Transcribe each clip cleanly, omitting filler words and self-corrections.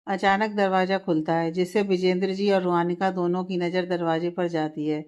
अचानक दरवाजा खुलता है, जिससे विजेंद्र जी और रुहानिका दोनों की नज़र दरवाजे पर जाती है।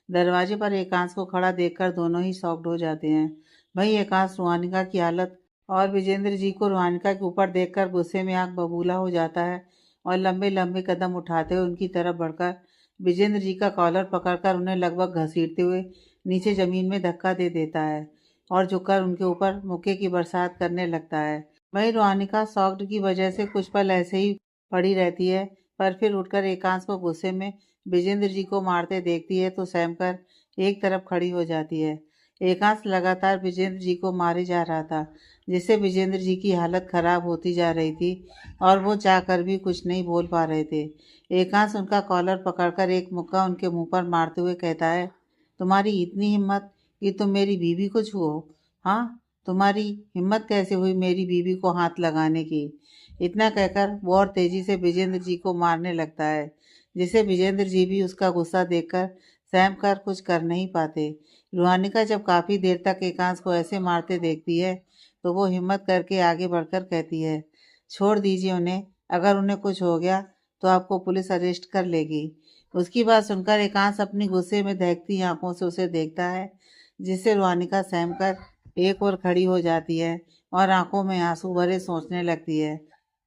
दरवाजे पर एकांश को खड़ा देखकर दोनों ही शॉक्ड हो जाते हैं। वहीं एकांश रुहानिका की हालत और विजेंद्र जी को रुहानिका के ऊपर देखकर गुस्से में आग बबूला हो जाता है और लंबे लंबे कदम उठाते हुए उनकी तरफ बढ़कर विजेंद्र जी का कॉलर पकड़कर उन्हें लगभग घसीटते हुए नीचे जमीन में धक्का दे देता है और झुककर उनके ऊपर मुक्के की बरसात करने लगता है। वहीं रुहानिका शॉक्ड की वजह से कुछ पल ऐसे ही पड़ी रहती है, पर फिर उठकर एकांश को गुस्से में विजेंद्र जी को मारते देखती है तो सहमकर एक तरफ खड़ी हो जाती है। एकांश लगातार विजेंद्र जी को मारे जा रहा था, जिससे विजेंद्र जी की हालत खराब होती जा रही थी और वो चाहकर भी कुछ नहीं बोल पा रहे थे। एकांश उनका कॉलर पकड़कर एक मुक्का उनके मुंह पर मारते हुए कहता है, तुम्हारी इतनी हिम्मत कि तुम मेरी बीवी को छुओ? हाँ, तुम्हारी हिम्मत कैसे हुई मेरी बीवी को हाथ लगाने की? इतना कहकर वो और तेजी से विजेंद्र जी को मारने लगता है, जिसे विजेंद्र जी भी उसका गुस्सा देखकर सहम कर कुछ कर नहीं पाते। रुहानिका जब काफी देर तक एकांश को ऐसे मारते देखती है तो वो हिम्मत करके आगे बढ़कर कहती है, छोड़ दीजिए उन्हें, अगर उन्हें कुछ हो गया तो आपको पुलिस अरेस्ट कर लेगी। उसकी बात सुनकर एकांश अपनी गुस्से में दहकती आंखों से उसे देखता है, जिससे रुहानिका सहम कर एक और खड़ी हो जाती है और आंखों में आंसू भरे सोचने लगती है,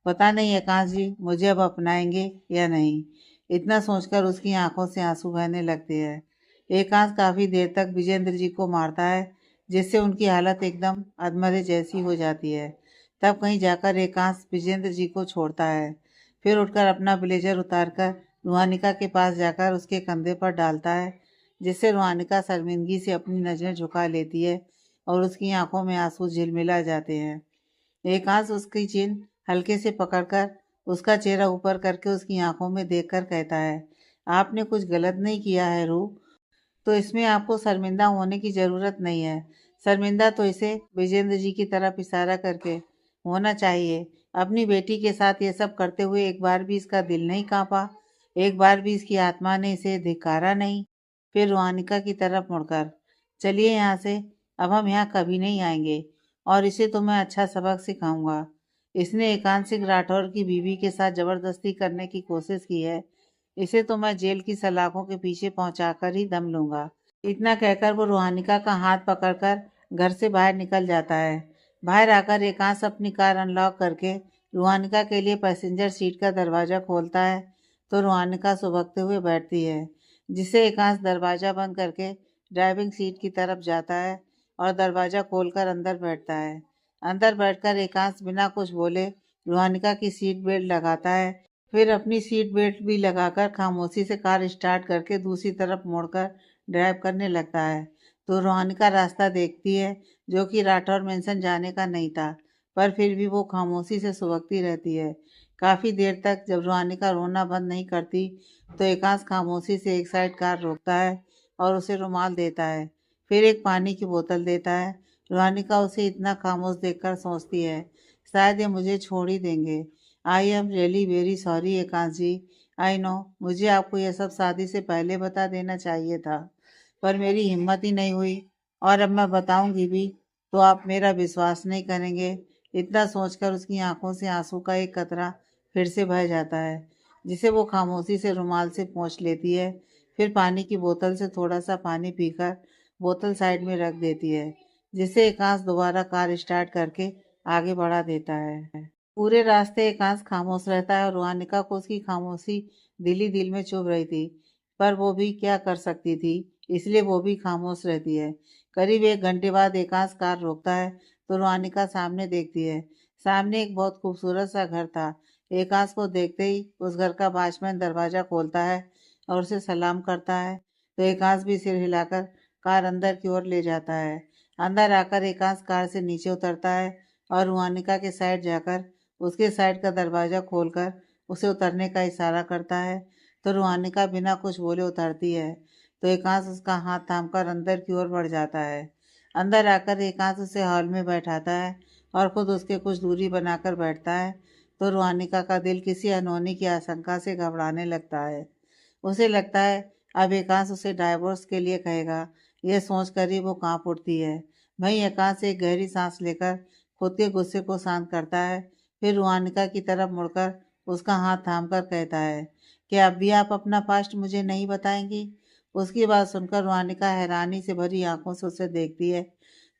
पता नहीं एकांश जी मुझे अब अपनाएंगे या नहीं। इतना सोचकर उसकी आंखों से आंसू बहने लगते हैं। एकांश काफी देर तक विजेंद्र जी को मारता है, जिससे उनकी हालत एकदम अधमरे जैसी हो जाती है। तब कहीं जाकर एकांश विजेंद्र जी को छोड़ता है, फिर उठकर अपना ब्लेजर उतारकर रुहानिका के पास जाकर उसके कंधे पर डालता है, जिससे रुहानिका शर्मिंदगी से अपनी नजरें झुका लेती है और उसकी आंखों में आंसू झिलमिला जाते हैं। एकांश उसकी चिन हल्के से पकड़कर उसका चेहरा ऊपर करके उसकी आंखों में देखकर कहता है, आपने कुछ गलत नहीं किया है रूह, तो इसमें आपको शर्मिंदा होने की ज़रूरत नहीं है। शर्मिंदा तो इसे विजेंद्र जी की तरफ इशारा करके होना चाहिए। अपनी बेटी के साथ ये सब करते हुए एक बार भी इसका दिल नहीं कांपा, एक बार भी इसकी आत्मा ने इसे धिक्कारा नहीं। फिर रुहानिका की तरफ मुड़कर, चलिए यहाँ से, अब हम यहाँ कभी नहीं आएंगे और इसे तो मैं अच्छा सबक सिखाऊंगा। इसने एकांत सिंह राठौर की बीवी के साथ जबरदस्ती करने की कोशिश की है, इसे तो मैं जेल की सलाखों के पीछे पहुंचाकर ही दम लूंगा। इतना कहकर वो रुहानिका का हाथ पकड़कर घर से बाहर निकल जाता है। बाहर आकर एकांश अपनी कार अनलॉक करके रुहानिका के लिए पैसेंजर सीट का दरवाजा खोलता है तो रुहानिका सुबकते हुए बैठती है, जिससे एकांश दरवाजा बंद करके ड्राइविंग सीट की तरफ जाता है और दरवाजा खोलकर अंदर बैठता है। अंदर बैठकर एकांश बिना कुछ बोले रुहानिका की सीट बेल्ट लगाता है, फिर अपनी सीट बेल्ट भी लगाकर खामोशी से कार स्टार्ट करके दूसरी तरफ मुड़कर ड्राइव करने लगता है। तो रुहानिका रास्ता देखती है, जो कि राठौर मेंशन जाने का नहीं था, पर फिर भी वो खामोशी से सुबकती रहती है। काफ़ी देर तक जब रुहानिका रोना बंद नहीं करती तो एकांश खामोशी से एक साइड कार रोकता है और उसे रुमाल देता है, फिर एक पानी की बोतल देता है। रुहानिका उसे इतना खामोश देखकर सोचती है, शायद ये मुझे छोड़ ही देंगे। I am really very sorry Ekansh ji, I know मुझे आपको यह सब शादी से पहले बता देना चाहिए था, पर मेरी हिम्मत ही नहीं हुई, और अब मैं बताऊंगी भी तो आप मेरा विश्वास नहीं करेंगे। इतना सोचकर उसकी आंखों से आंसू का एक कतरा फिर से बह जाता है, जिसे वो खामोशी से रुमाल से पोंछ लेती है, फिर पानी की बोतल से थोड़ा सा पानी पीकर बोतल साइड में रख देती है, जिससे एकांश दोबारा कार स्टार्ट करके आगे बढ़ा देता है। पूरे रास्ते एकांश खामोश रहता है और रुहानिका को उसकी खामोशी दिल ही दिल में चुभ रही थी, पर वो भी क्या कर सकती थी, इसलिए वो भी खामोश रहती है। करीब 1 घंटे बाद एकांश कार रोकता है तो रुहानिका सामने देखती है। सामने एक बहुत खूबसूरत सा घर था। एकांश को देखते ही उस घर का वॉचमैन दरवाजा खोलता है और उसे सलाम करता है, तो एकांश भी सिर हिलाकर कार अंदर की ओर ले जाता है। अंदर आकर एकांश कार से नीचे उतरता है और रुहानिका के साइड जाकर उसके साइड का दरवाजा खोलकर उसे उतरने का इशारा करता है, तो रुहानिका बिना कुछ बोले उतरती है। तो एकांश उसका हाथ थामकर अंदर की ओर बढ़ जाता है। अंदर आकर एकांश उसे हॉल में बैठाता है और खुद उसके कुछ दूरी बनाकर बैठता है, तो रुहानिका का दिल किसी अनहोनी की आशंका से घबराने लगता है। उसे लगता है अब एकांश उसे डाइवोर्स के लिए कहेगा, यह सोचकर ही वो कांप उठती है। वहीं एकांश एक गहरी सांस लेकर खुद के गुस्से को शांत करता है, फिर रुहानिका की तरफ मुड़कर उसका हाथ थामकर कहता है, क्या अब भी आप अपना पास्ट मुझे नहीं बताएंगी? उसकी बात सुनकर रुहानिका हैरानी से भरी आंखों से उसे देखती है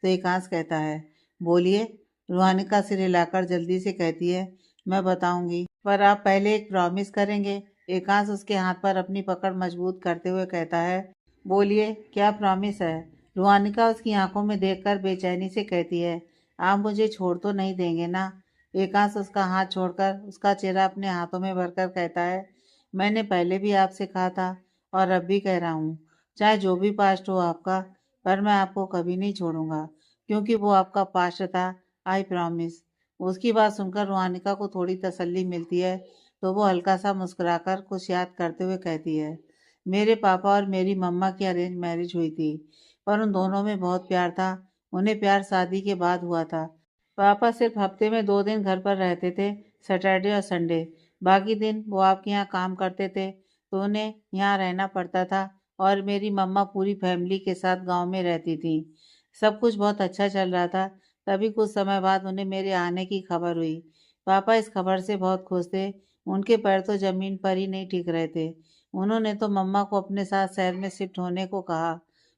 तो एकांश कहता है, बोलिए। रुहानिका सिर हिलाकर जल्दी से कहती है, मैं बताऊंगी, पर आप पहले एक प्रॉमिस करेंगे। एकांश उसके हाथ पर अपनी पकड़ मजबूत करते हुए कहता है, बोलिए, क्या प्रॉमिस है? रुहानिका उसकी आंखों में देखकर बेचैनी से कहती है, आप मुझे छोड़ तो नहीं देंगे ना? एकांश उसका हाथ छोड़कर उसका चेहरा अपने हाथों में भरकर कहता है, मैंने पहले भी आपसे कहा था और अब भी कह रहा हूँ, चाहे जो भी पास्ट हो आपका, पर मैं आपको कभी नहीं छोड़ूंगा, क्योंकि वो आपका पास्ट था। I promise. उसकी बात सुनकर रुहानिका को थोड़ी तसल्ली मिलती है तो वो हल्का सा मुस्कुराकर कुछ याद करते हुए कहती है, मेरे पापा और मेरी मम्मा की अरेंज मैरिज हुई थी, पर उन दोनों में बहुत प्यार था। उन्हें प्यार शादी के बाद हुआ था। पापा सिर्फ हफ्ते में 2 दिन घर पर रहते थे, सैटरडे और संडे। बाकी दिन वो आपके यहाँ काम करते थे तो उन्हें यहाँ रहना पड़ता था, और मेरी मम्मा पूरी फैमिली के साथ गांव में रहती थी। सब कुछ बहुत अच्छा चल रहा था। तभी कुछ समय बाद उन्हें मेरे आने की खबर हुई। पापा इस खबर से बहुत खुश थे। उनके पैर तो जमीन पर ही नहीं टिक रहे थे। उन्होंने तो मम्मा को अपने साथ शहर में शिफ्ट होने को कहा,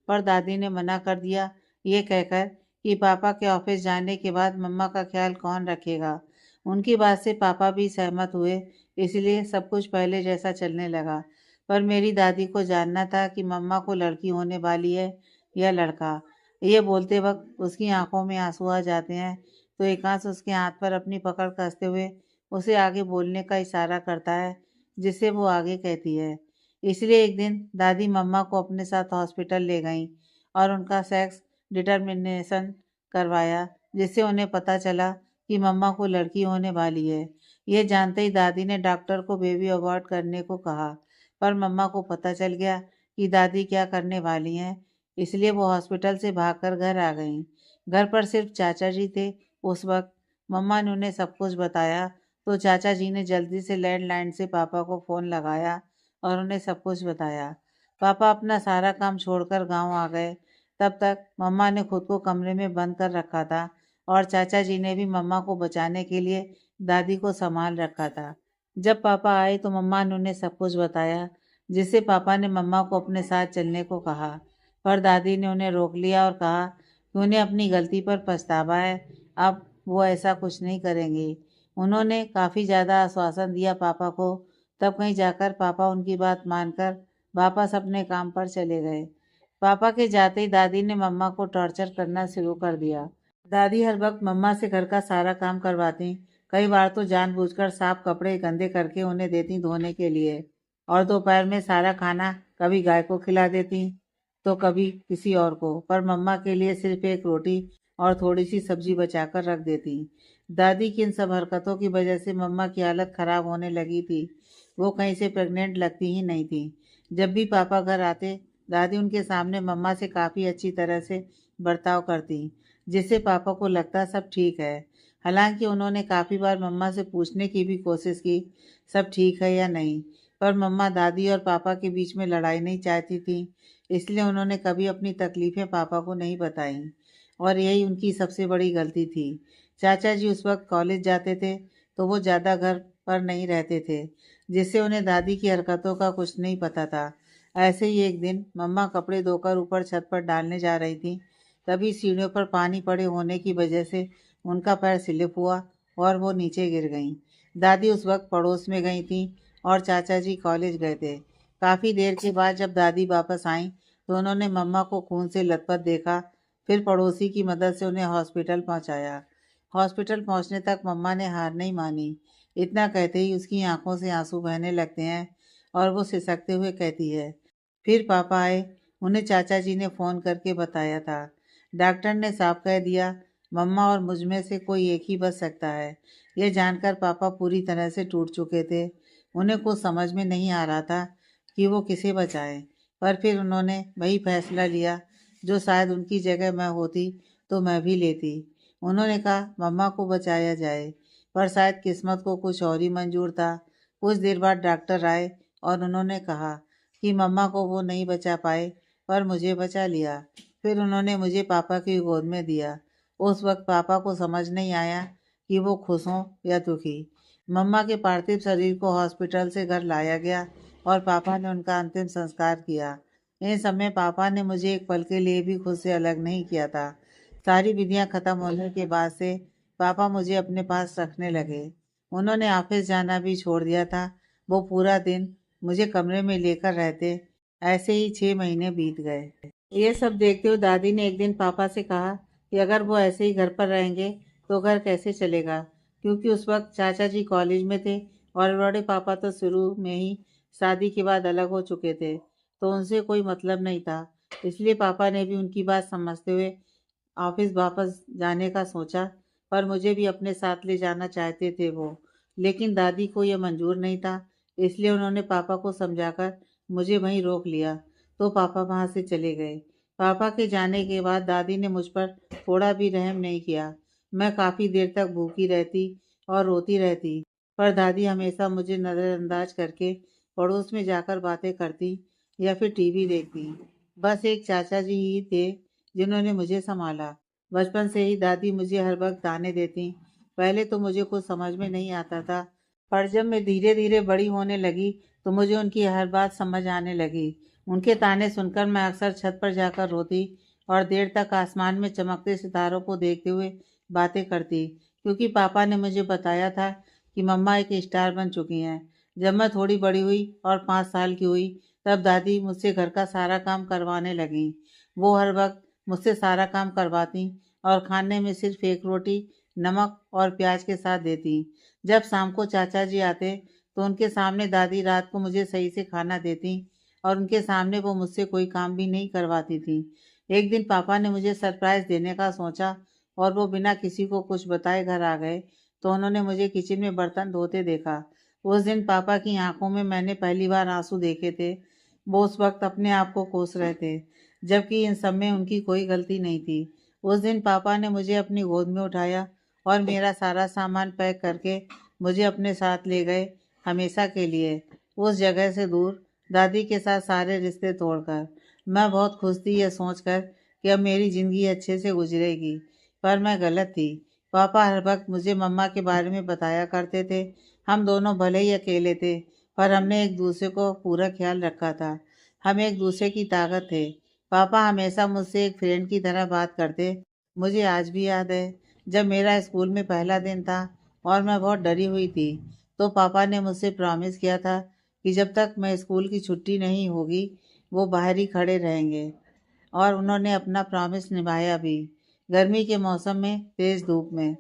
पर दादी ने मना कर दिया, ये कहकर कि पापा के ऑफिस जाने के बाद मम्मा का ख्याल कौन रखेगा। उनकी बात से पापा भी सहमत हुए, इसलिए सब कुछ पहले जैसा चलने लगा। पर मेरी दादी को जानना था कि मम्मा को लड़की होने वाली है या लड़का। ये बोलते वक्त उसकी आंखों में आंसू आ जाते हैं तो एकांश उसके हाथ पर अपनी पकड़ कसते हुए उसे आगे बोलने का इशारा करता है, जिससे वो आगे कहती है, इसलिए एक दिन दादी मम्मा को अपने साथ हॉस्पिटल ले गईं और उनका सेक्स डिटर्मिनेशन करवाया, जिससे उन्हें पता चला कि मम्मा को लड़की होने वाली है। ये जानते ही दादी ने डॉक्टर को बेबी अबॉर्ट करने को कहा, पर मम्मा को पता चल गया कि दादी क्या करने वाली हैं, इसलिए वो हॉस्पिटल से भागकर घर आ गईं। घर पर सिर्फ चाचा जी थे। उस वक्त मम्मा ने उन्हें सब कुछ बताया तो चाचा जी ने जल्दी से लैंडलाइन से पापा को फ़ोन लगाया और उन्हें सब कुछ बताया। पापा अपना सारा काम छोड़कर गांव आ गए। तब तक मम्मा ने खुद को कमरे में बंद कर रखा था और चाचा जी ने भी मम्मा को बचाने के लिए दादी को संभाल रखा था। जब पापा आए तो मम्मा ने उन्हें सब कुछ बताया, जिससे पापा ने मम्मा को अपने साथ चलने को कहा, पर दादी ने उन्हें रोक लिया और कहा कि उन्हें अपनी गलती पर पछतावा है, अब वो ऐसा कुछ नहीं करेंगी। उन्होंने काफ़ी ज़्यादा आश्वासन दिया पापा को। तब कहीं जाकर पापा उनकी बात मानकर वापस अपने काम पर चले गए। पापा के जाते ही दादी ने मम्मा को टॉर्चर करना शुरू कर दिया। दादी हर वक्त मम्मा से घर का सारा काम करवाती। कई बार तो जानबूझकर साफ कपड़े गंदे करके उन्हें देती धोने के लिए, और दोपहर में सारा खाना कभी गाय को खिला देती तो कभी किसी और को, पर मम्मा के लिए सिर्फ एक रोटी और थोड़ी सी सब्जी बचाकर रख देती। दादी की इन सब हरकतों की वजह से मम्मा की हालत खराब होने लगी थी। वो कहीं से प्रेग्नेंट लगती ही नहीं थी। जब भी पापा घर आते, दादी उनके सामने मम्मा से काफ़ी अच्छी तरह से बर्ताव करती, जिससे पापा को लगता सब ठीक है। हालांकि उन्होंने काफ़ी बार मम्मा से पूछने की भी कोशिश की, सब ठीक है या नहीं, पर मम्मा दादी और पापा के बीच में लड़ाई नहीं चाहती थी, इसलिए उन्होंने कभी अपनी तकलीफ़ें पापा को नहीं बताईं, और यही उनकी सबसे बड़ी गलती थी। चाचा जी उस वक्त कॉलेज जाते थे तो वो ज़्यादा घर पर नहीं रहते थे, जिससे उन्हें दादी की हरकतों का कुछ नहीं पता था। ऐसे ही एक दिन मम्मा कपड़े धोकर ऊपर छत पर डालने जा रही थी, तभी सीढ़ियों पर पानी पड़े होने की वजह से उनका पैर स्लिप हुआ और वो नीचे गिर गईं। दादी उस वक्त पड़ोस में गई थी और चाचा जी कॉलेज गए थे। काफ़ी देर के बाद जब दादी वापस आईं तो उन्होंने मम्मा को खून से लथपथ देखा। फिर पड़ोसी की मदद से उन्हें हॉस्पिटल पहुंचाया। हॉस्पिटल पहुंचने तक मम्मा ने हार नहीं मानी। इतना कहते ही उसकी आंखों से आंसू बहने लगते हैं और वो सिसकते हुए कहती है, फिर पापा आए। उन्हें चाचा जी ने फ़ोन करके बताया था। डॉक्टर ने साफ कह दिया, मम्मा और मुझ में से कोई एक ही बच सकता है। यह जानकर पापा पूरी तरह से टूट चुके थे। उन्हें कुछ समझ में नहीं आ रहा था कि वो किसे बचाएं, पर फिर उन्होंने वही फैसला लिया जो शायद उनकी जगह मैं होती तो मैं भी लेती। उन्होंने कहा मम्मा को बचाया जाए, पर शायद किस्मत को कुछ और ही मंजूर था। कुछ देर बाद डॉक्टर आए और उन्होंने कहा कि मम्मा को वो नहीं बचा पाए, पर मुझे बचा लिया। फिर उन्होंने मुझे पापा की गोद में दिया। उस वक्त पापा को समझ नहीं आया कि वो खुश हों या दुखी। मम्मा के पार्थिव शरीर को हॉस्पिटल से घर लाया गया और पापा ने उनका अंतिम संस्कार किया। इन समय पापा ने मुझे एक पल के लिए भी खुद से अलग नहीं किया था। सारी विधियां खत्म होने के बाद से पापा मुझे अपने पास रखने लगे। उन्होंने ऑफिस जाना भी छोड़ दिया था। वो पूरा दिन मुझे कमरे में लेकर रहते। ऐसे ही 6 महीने बीत गए। ये सब देखते हुए दादी ने एक दिन पापा से कहा कि अगर वो ऐसे ही घर पर रहेंगे तो घर कैसे चलेगा, क्योंकि उस वक्त चाचा जी कॉलेज में थे और बड़े पापा तो शुरू में ही शादी के बाद अलग हो चुके थे, तो उनसे कोई मतलब नहीं था। इसलिए पापा ने भी उनकी बात समझते हुए ऑफिस वापस जाने का सोचा, पर मुझे भी अपने साथ ले जाना चाहते थे वो। लेकिन दादी को यह मंजूर नहीं था, इसलिए उन्होंने पापा को समझाकर मुझे वहीं रोक लिया, तो पापा वहाँ से चले गए। पापा के जाने के बाद दादी ने मुझ पर थोड़ा भी रहम नहीं किया। मैं काफ़ी देर तक भूखी रहती और रोती रहती, पर दादी हमेशा मुझे नज़रअंदाज करके पड़ोस में जाकर बातें करती या फिर टीवी देखती। बस एक चाचा जी ही थे जिन्होंने मुझे संभाला। बचपन से ही दादी मुझे हर वक्त ताने देती। पहले तो मुझे कुछ समझ में नहीं आता था, पर जब मैं धीरे धीरे बड़ी होने लगी तो मुझे उनकी हर बात समझ आने लगी। उनके ताने सुनकर मैं अक्सर छत पर जाकर रोती और देर तक आसमान में चमकते सितारों को देखते हुए बातें करती, क्योंकि पापा ने मुझे बताया था कि मम्मा एक स्टार बन चुकी हैं। जब मैं थोड़ी बड़ी हुई और 5 साल की हुई, तब दादी मुझसे घर का सारा काम करवाने लगी। वो हर वक्त मुझसे सारा काम करवाती और खाने में सिर्फ एक रोटी नमक और प्याज के साथ देती। जब शाम को चाचा जी आते तो उनके सामने दादी रात को मुझे सही से खाना देती और उनके सामने वो मुझसे कोई काम भी नहीं करवाती थी। एक दिन पापा ने मुझे सरप्राइज देने का सोचा और वो बिना किसी को कुछ बताए घर आ गए, तो उन्होंने मुझे किचन में बर्तन धोते देखा। उस दिन पापा की आंखों में मैंने पहली बार आंसू देखे थे। वो उस वक्त अपने आप को कोस रहे थे, जबकि इन सब में उनकी कोई गलती नहीं थी। उस दिन पापा ने मुझे अपनी गोद में उठाया और मेरा सारा सामान पैक करके मुझे अपने साथ ले गए, हमेशा के लिए उस जगह से दूर, दादी के साथ सारे रिश्ते तोड़कर। मैं बहुत खुश थी यह सोचकर कि अब मेरी ज़िंदगी अच्छे से गुजरेगी, पर मैं गलत थी। पापा हर वक्त मुझे मम्मा के बारे में बताया करते थे। हम दोनों भले ही अकेले थे, पर हमने एक दूसरे को पूरा ख्याल रखा था। हम एक दूसरे की ताकत थे। पापा हमेशा मुझसे एक फ्रेंड की तरह बात करते। मुझे आज भी याद है, जब मेरा स्कूल में पहला दिन था और मैं बहुत डरी हुई थी, तो पापा ने मुझसे प्रॉमिस किया था कि जब तक मैं स्कूल की छुट्टी नहीं होगी वो बाहर ही खड़े रहेंगे, और उन्होंने अपना प्रॉमिस निभाया भी। गर्मी के मौसम में तेज़ धूप में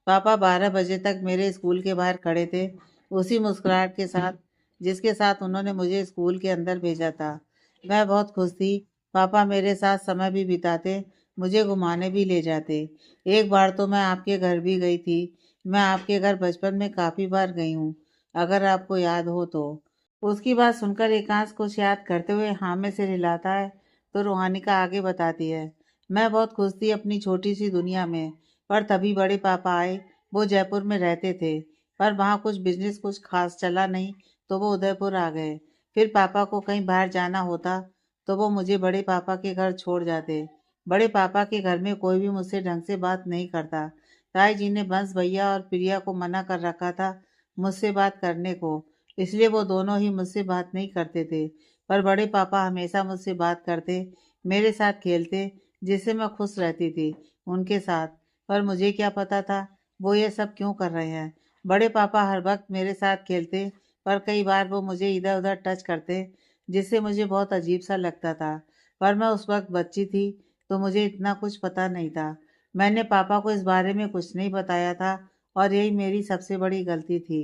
पापा 12 बजे तक मेरे स्कूल के बाहर खड़े थे, उसी मुस्कुराहट के साथ जिसके साथ उन्होंने मुझे स्कूल के अंदर भेजा था। मैं बहुत खुश थी। पापा मेरे साथ समय भी बिताते, मुझे घुमाने भी ले जाते। एक बार तो मैं आपके घर भी गई थी। मैं आपके घर बचपन में काफ़ी बार गई हूँ, अगर आपको याद हो तो। उसकी बात सुनकर एकांश कुछ याद करते हुए हाँ में सिर हिलाता है, तो रूहानिका आगे बताती है। मैं बहुत खुश थी अपनी छोटी सी दुनिया में, पर तभी बड़े पापा आए। वो जयपुर में रहते थे, पर वहाँ कुछ बिजनेस कुछ खास चला नहीं, तो वो उदयपुर आ गए। फिर पापा को कहीं बाहर जाना होता तो वो मुझे बड़े पापा के घर छोड़ जाते। बड़े पापा के घर में कोई भी मुझसे ढंग से बात नहीं करता। ताई जी ने बंस भैया और प्रिया को मना कर रखा था मुझसे बात करने को, इसलिए वो दोनों ही मुझसे बात नहीं करते थे। पर बड़े पापा हमेशा मुझसे बात करते, मेरे साथ खेलते, जिससे मैं खुश रहती थी उनके साथ। पर मुझे क्या पता था वो ये सब क्यों कर रहे हैं। बड़े पापा हर वक्त मेरे साथ खेलते, पर कई बार वो मुझे इधर उधर टच करते, जिससे मुझे बहुत अजीब सा लगता था। पर मैं उस वक्त बच्ची थी, तो मुझे इतना कुछ पता नहीं था। मैंने पापा को इस बारे में कुछ नहीं बताया था, और यही मेरी सबसे बड़ी गलती थी।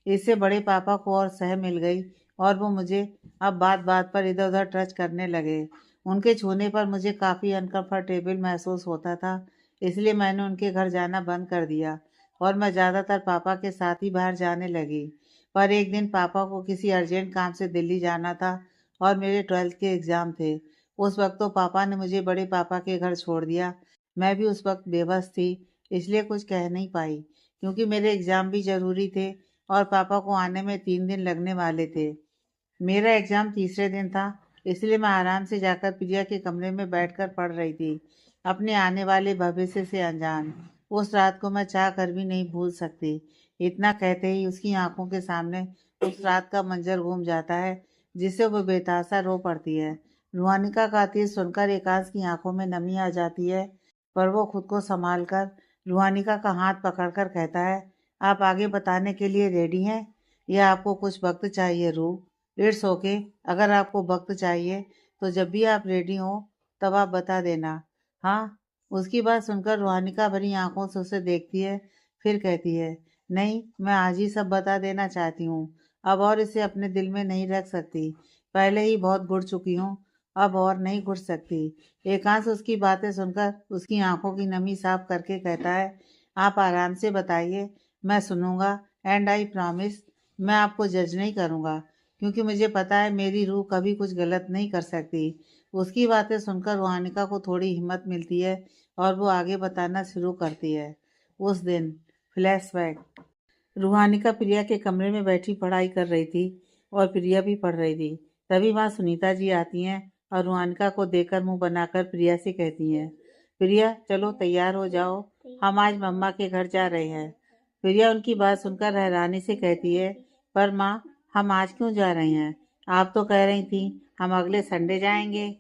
इससे बड़े पापा को और सह मिल गई, और वो मुझे अब बात बात पर इधर उधर टच करने लगे। उनके छूने पर मुझे काफ़ी अनकंफर्टेबल महसूस होता था, इसलिए मैंने उनके घर जाना बंद कर दिया और मैं ज़्यादातर पापा के साथ ही बाहर जाने लगी। पर एक दिन पापा को किसी अर्जेंट काम से दिल्ली जाना था और मेरे 12th के एग्ज़ाम थे। उस वक्त तो पापा ने मुझे बड़े पापा के घर छोड़ दिया। मैं भी उस वक्त बेबस थी, इसलिए कुछ कह नहीं पाई, क्योंकि मेरे एग्ज़ाम भी ज़रूरी थे और पापा को आने में 3 दिन लगने वाले थे। मेरा एग्ज़ाम तीसरे दिन था, इसलिए मैं आराम से जाकर प्रिया के कमरे में बैठकर पढ़ रही थी, अपने आने वाले भविष्य से अनजान। उस रात को मैं चाह कर भी नहीं भूल सकती, इतना कहते ही उसकी आंखों के सामने उस रात का मंजर घूम जाता है, जिससे वो बेतहाशा रो पड़ती है। रुहानिका का तीर सुनकर एकांश की आंखों में नमी आ जाती है, पर वो खुद को संभाल कर रुहानिका का हाथ पकड़कर कहता है, आप आगे बताने के लिए रेडी हैं या आपको कुछ वक्त चाहिए रूह? इट्स ओके, अगर आपको वक्त चाहिए तो जब भी आप रेडी हो तब आप बता देना। हाँ। उसकी बात सुनकर रुहानिका भरी आंखों से उसे देखती है, फिर कहती है, नहीं, मैं आज ही सब बता देना चाहती हूँ। अब और इसे अपने दिल में नहीं रख सकती। पहले ही बहुत गुड़ चुकी हूँ, अब और नहीं गुड़ सकती। एकांश उसकी बातें सुनकर उसकी आंखों की नमी साफ करके कहता है, आप आराम से बताइए, मैं सुनूंगा। एंड आई प्रॉमिस, मैं आपको जज नहीं करूंगा, क्योंकि मुझे पता है मेरी रूह कभी कुछ गलत नहीं कर सकती। उसकी बातें सुनकर रुहानिका को थोड़ी हिम्मत मिलती है और वो आगे बताना शुरू करती है। उस दिन फ्लैशबैक। रूहानिका प्रिया के कमरे में बैठी पढ़ाई कर रही थी और प्रिया भी पढ़ रही थी। तभी वहाँ सुनीता जी आती हैं और रूहानिका को देखकर मुंह बनाकर प्रिया से कहती हैं, प्रिया चलो तैयार हो जाओ, हम आज मम्मा के घर जा रहे हैं। प्रिया उनकी बात सुनकर हैरानी से कहती है, पर माँ, हम आज क्यों जा रहे हैं? आप तो कह रही थी हम अगले संडे जाएंगे।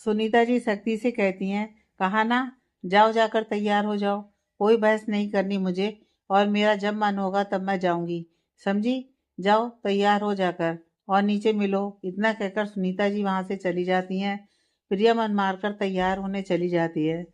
सुनीता जी सख्ती से कहती हैं, कहा ना, जाओ जाकर तैयार हो जाओ, कोई बहस नहीं करनी मुझे, और मेरा जब मन होगा तब मैं जाऊंगी, समझी? जाओ तैयार हो जाकर और नीचे मिलो। इतना कहकर सुनीता जी वहां से चली जाती हैं। प्रिया मन मारकर तैयार होने चली जाती है।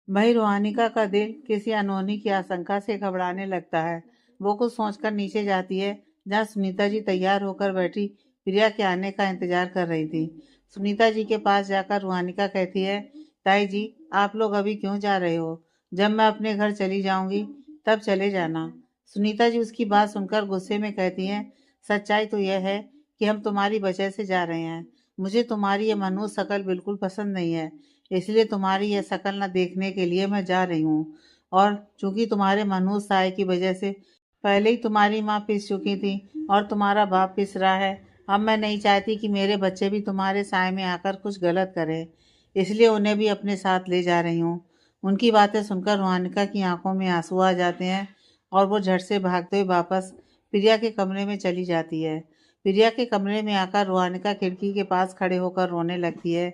वहीं रोहानिका का दिल किसी अनहोनी की आशंका से घबराने लगता है। वो कुछ सोचकर नीचे जाती है, जहाँ सुनीता जी तैयार होकर बैठी प्रिया के आने का इंतजार कर रही थी। सुनीता जी के पास जाकर रोहानिका कहती है, ताई जी, आप लोग अभी क्यों जा रहे हो? जब मैं अपने घर चली जाऊंगी तब चले जाना। सुनीता जी उसकी बात सुनकर गुस्से में कहती हैं, सच्चाई तो यह है कि हम तुम्हारी वजह से जा रहे हैं। मुझे तुम्हारी ये मनहूस शक्ल बिल्कुल पसंद नहीं है, इसलिए तुम्हारी यह शक्ल न देखने के लिए मैं जा रही हूँ। और चूंकि तुम्हारे मनहूस साय की वजह से पहले ही तुम्हारी माँ पिस चुकी थी और तुम्हारा बाप पिस रहा है, अब मैं नहीं चाहती कि मेरे बच्चे भी तुम्हारे साय में आकर कुछ गलत करें, इसलिए उन्हें भी अपने साथ ले जा रही हूँ। उनकी बातें सुनकर रुहानिका की आंखों में आंसू आ जाते हैं और वो झट से भागते हुए वापस प्रिया के कमरे में चली जाती है। प्रिया के कमरे में आकर रुहानिका खिड़की के पास खड़े होकर रोने लगती है।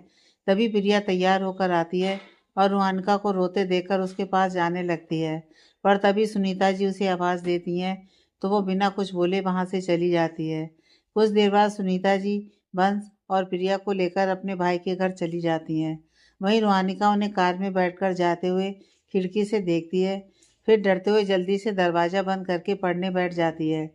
तभी प्रिया तैयार होकर आती है और रुहानिका को रोते देखकर उसके पास जाने लगती है, पर तभी सुनीता जी उसे आवाज़ देती हैं, तो वो बिना कुछ बोले वहाँ से चली जाती है। कुछ देर बाद सुनीता जी बंस और प्रिया को लेकर अपने भाई के घर चली जाती हैं। वहीं रुहानिका उन्हें कार में बैठकर जाते हुए खिड़की से देखती है, फिर डरते हुए जल्दी से दरवाज़ा बंद करके पढ़ने बैठ जाती है।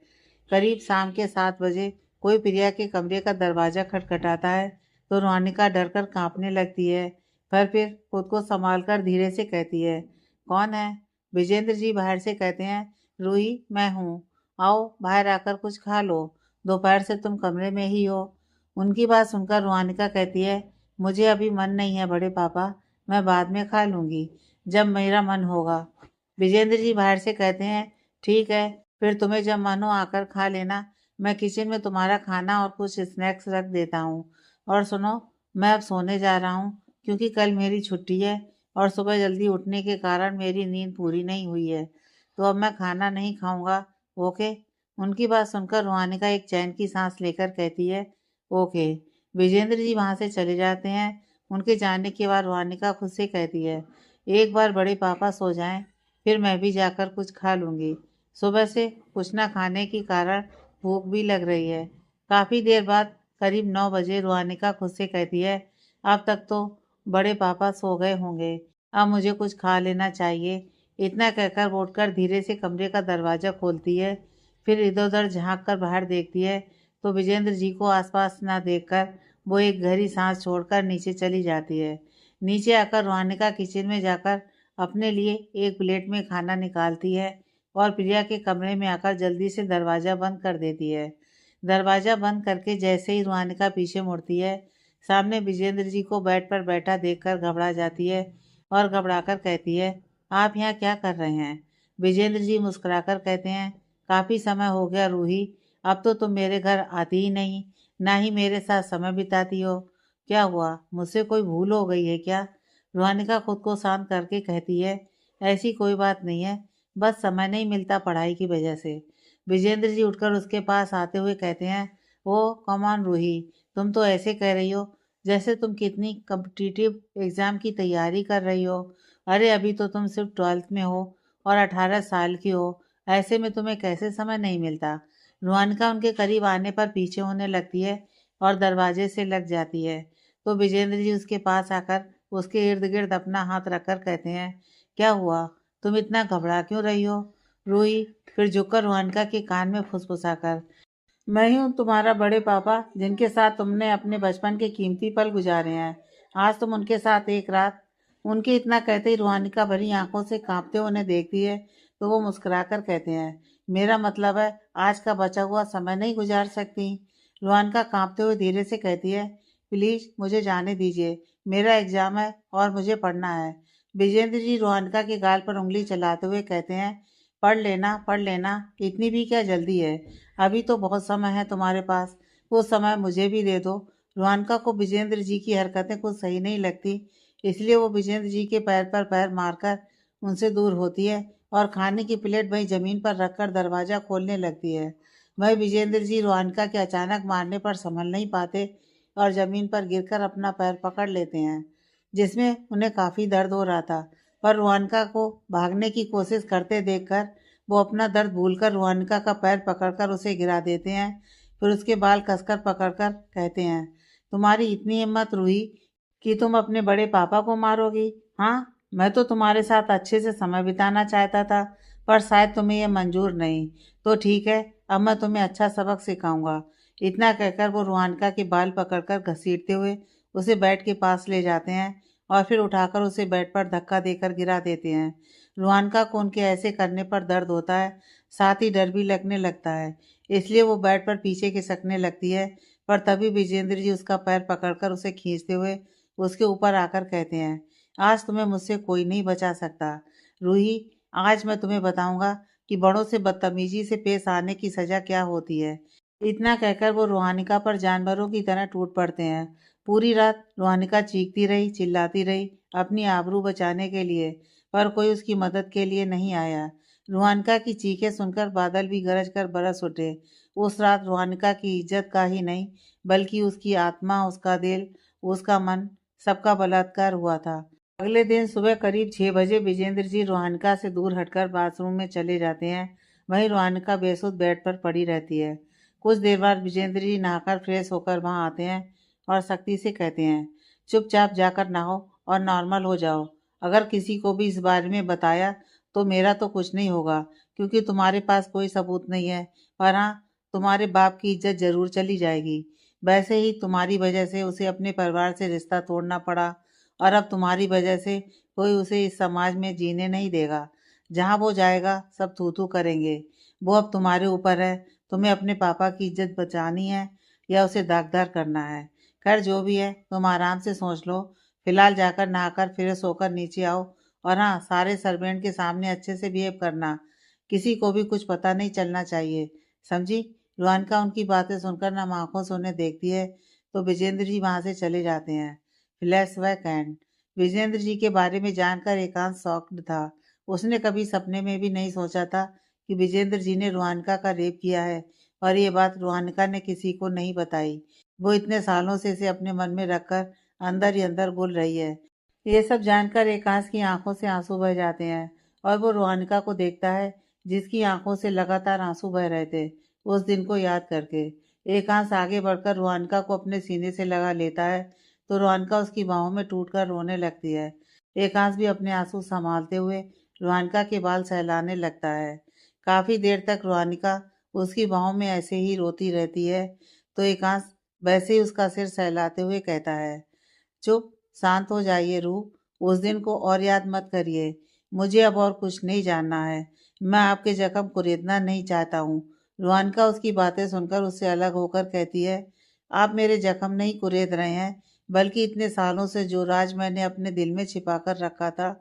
करीब शाम के 7 बजे कोई प्रिया के कमरे का दरवाज़ा खटखटाता है, तो रुहानिका डरकर कांपने लगती है, पर फिर खुद को संभालकर धीरे से कहती है, कौन है? विजेंद्र जी बाहर से कहते हैं, रूही, मैं हूँ, आओ बाहर आकर कुछ खा लो, दोपहर से तुम कमरे में ही हो। उनकी बात सुनकर रुहानिका कहती है, मुझे अभी मन नहीं है बड़े पापा, मैं बाद में खा लूँगी, जब मेरा मन होगा। विजेंद्र जी बाहर से कहते हैं, ठीक है, फिर तुम्हें जब मन हो आकर खा लेना, मैं किचन में तुम्हारा खाना और कुछ स्नैक्स रख देता हूँ। और सुनो, मैं अब सोने जा रहा हूँ, क्योंकि कल मेरी छुट्टी है और सुबह जल्दी उठने के कारण मेरी नींद पूरी नहीं हुई है, तो अब मैं खाना नहीं खाऊंगा। ओके? उनकी बात सुनकर रुहानिका एक चैन की सांस लेकर कहती है, ओके। विजेंद्र जी वहाँ से चले जाते हैं। उनके जाने के बाद रुहानिका खुद से कहती है, एक बार बड़े पापा सो जाएं, फिर मैं भी जाकर कुछ खा लूँगी। सुबह से कुछ ना खाने के कारण भूख भी लग रही है। काफ़ी देर बाद करीब 9 बजे रुहानिका खुद से कहती है, अब तक तो बड़े पापा सो गए होंगे, अब मुझे कुछ खा लेना चाहिए। इतना कहकर वो उठकर धीरे से कमरे का दरवाज़ा खोलती है, फिर इधर उधर झाँक कर बाहर देखती है, तो विजेंद्र जी को आसपास ना देखकर वो एक गहरी सांस छोड़कर नीचे चली जाती है। नीचे आकर रुहानिका किचन में जाकर अपने लिए एक प्लेट में खाना निकालती है और प्रिया के कमरे में आकर जल्दी से दरवाज़ा बंद कर देती है। दरवाज़ा बंद करके जैसे ही रुहानिका पीछे मुड़ती है, सामने विजेंद्र जी को बेड पर बैठा देखकर घबरा जाती है और घबराकर कहती है, आप यहाँ क्या कर रहे हैं? विजेंद्र जी मुस्कुराकर कहते हैं, काफ़ी समय हो गया रूही, अब तो तुम मेरे घर आती ही नहीं, ना ही मेरे साथ समय बिताती हो। क्या हुआ, मुझसे कोई भूल हो गई है क्या? रुहानिका खुद को शांत करके कहती है, ऐसी कोई बात नहीं है, बस समय नहीं मिलता पढ़ाई की वजह से। विजेंद्र जी उठकर उसके पास आते हुए कहते हैं, ओ कम ऑन रूही, तुम तो ऐसे कह रही हो जैसे तुम कितनी कम्पिटिटिव एग्ज़ाम की तैयारी कर रही हो। अरे अभी तो तुम सिर्फ 12th में हो और 18 साल की हो, ऐसे में तुम्हें कैसे समय नहीं मिलता। रुहानिका उनके करीब आने पर पीछे होने लगती है और दरवाजे से लग जाती है। तो विजेंद्र जी उसके पास आकर उसके इर्द गिर्द अपना हाथ रखकर कहते हैं, क्या हुआ, तुम इतना घबरा क्यों रही हो। रूही फिर झुककर रुहानिका के कान में फुसफुसाकर, मैं ही हूँ तुम्हारा बड़े पापा, जिनके साथ तुमने अपने बचपन के कीमती पल गुजारे हैं। आज तुम उनके साथ एक रात। उनके इतना कहते ही रुहानिका भरी आंखों से कांपते हुए उन्हें देखती है तो वो मुस्कुराकर कहते हैं, मेरा मतलब है आज का बचा हुआ समय नहीं गुजार सकती। रुहानिका कांपते हुए धीरे से कहती है, प्लीज मुझे जाने दीजिए, मेरा एग्जाम है और मुझे पढ़ना है। विजेंद्र जी रुहानिका के गाल पर उंगली चलाते हुए कहते हैं, पढ़ लेना, इतनी भी क्या जल्दी है, अभी तो बहुत समय है तुम्हारे पास, वो समय मुझे भी दे दो। रुहानिका को विजेंद्र जी की हरकतें कुछ सही नहीं लगती, इसलिए वो विजेंद्र जी के पैर पर पैर मारकर उनसे दूर होती है और खाने की प्लेट वहीं जमीन पर रखकर दरवाजा खोलने लगती है। वह विजेंद्र जी रुहानिका के अचानक मारने पर संभल नहीं पाते और जमीन पर गिरकर अपना पैर पकड़ लेते हैं, जिसमें उन्हें काफ़ी दर्द हो रहा था। पर रुहानिका को भागने की कोशिश करते देखकर वो अपना दर्द भूलकर रुहानिका का पैर पकड़कर उसे गिरा देते हैं। फिर उसके बाल कसकर पकड़कर कहते हैं, तुम्हारी इतनी हिम्मत रूही कि तुम अपने बड़े पापा को मारोगी। हाँ, मैं तो तुम्हारे साथ अच्छे से समय बिताना चाहता था, पर शायद तुम्हें यह मंजूर नहीं। तो ठीक है, अब मैं तुम्हें अच्छा सबक सिखाऊंगा। इतना कहकर वो रुहानिका के बाल पकड़कर घसीटते हुए उसे बेड के पास ले जाते हैं और फिर उठाकर उसे बेड पर धक्का देकर गिरा देते हैं। रुहानिका को उनके ऐसे करने पर दर्द होता है, साथ ही डर भी लगने लगता है, इसलिए वो बेड पर पीछे खिसकने लगती है। पर तभी विजेंद्र जी उसका पैर पकड़कर उसे खींचते हुए उसके ऊपर आकर कहते हैं, आज तुम्हें मुझसे कोई नहीं बचा सकता। रूही, आज मैं तुम्हें बताऊंगा कि बड़ों से बदतमीजी से पेश आने की सजा क्या होती है। इतना कहकर वो रुहानिका पर जानवरों की तरह टूट पड़ते हैं। पूरी रात रुहानिका चीखती रही, चिल्लाती रही, अपनी आबरू बचाने के लिए, पर कोई उसकी मदद के लिए नहीं आया। रुहानिका की चीखें सुनकर बादल भी गरज कर बरस उठे। उस रात रुहानिका की इज्जत का ही नहीं, बल्कि उसकी आत्मा, उसका दिल, उसका मन, सबका बलात्कार हुआ था। अगले दिन सुबह करीब 6 बजे विजेंद्र जी रुहानिका से दूर हटकर बाथरूम में चले जाते हैं। वहीं रुहानिका बेसुध बेड पर पड़ी रहती है। कुछ देर बाद विजेंद्र जी नहाकर फ्रेश होकर वहां आते हैं और सख्ती से कहते हैं, चुपचाप जाकर नहाओ और नॉर्मल हो जाओ। अगर किसी को भी इस बारे में बताया तो मेरा तो कुछ नहीं होगा, क्योंकि तुम्हारे पास कोई सबूत नहीं है, पर हाँ, तुम्हारे बाप की इज्जत जरूर चली जाएगी। वैसे ही तुम्हारी वजह से उसे अपने परिवार से रिश्ता तोड़ना पड़ा और अब तुम्हारी वजह से कोई उसे इस समाज में जीने नहीं देगा। जहाँ वो जाएगा सब थू थू करेंगे। वो अब तुम्हारे ऊपर है, तुम्हें अपने पापा की इज्जत बचानी है या उसे दागदार करना है। खैर जो भी है, तुम आराम से सोच लो। फिलहाल जाकर नहाकर फ्रेश होकर नीचे आओ और हाँ, सारे सर्वेंट के सामने अच्छे से बिहेव करना, किसी को भी कुछ पता नहीं चलना चाहिए, समझी। रुहानिका उनकी बातें सुनकर नम आंखों से उन्हें देखती है तो विजेंद्र जी वहां से चले जाते हैं। Flashback and. विजेंद्र जी के बारे में जानकर एकांत शॉक्ड था। उसने कभी सपने में भी नहीं सोचा था कि विजेंद्र जी ने रुहानिका का रेप किया है और ये बात रुहानिका ने किसी को नहीं बताई। वो इतने सालों से इसे अपने मन में रखकर अंदर ही अंदर घुल रही है। ये सब जानकर एकांश की आंखों से आंसू बह जाते हैं और वो रुहानिका को देखता है, जिसकी आंखों से लगातार आंसू बह रहे थे, उस दिन को याद करके। एकांश आगे बढ़कर रुहानिका को अपने सीने से लगा लेता है तो रुहानिका उसकी बाहों में टूटकर रोने लगती है। एकांश भी अपने आंसू संभालते हुए रुहानिका के बाल सहलाने लगता है। काफी देर तक रुहानिका उसकी बाहों में ऐसे ही रोती रहती है तो एकांश वैसे ही उसका सिर सहलाते हुए कहता है, चुप, शांत हो जाइए रूह, उस दिन को और याद मत करिए। मुझे अब और कुछ नहीं जानना है। मैं आपके जख्म कुरेदना नहीं चाहता हूँ। रुहानिका उसकी बातें सुनकर उससे अलग होकर कहती है, आप मेरे जख्म नहीं कुरेद रहे हैं, बल्कि इतने सालों से जो राज मैंने अपने दिल में छिपा कर रखा था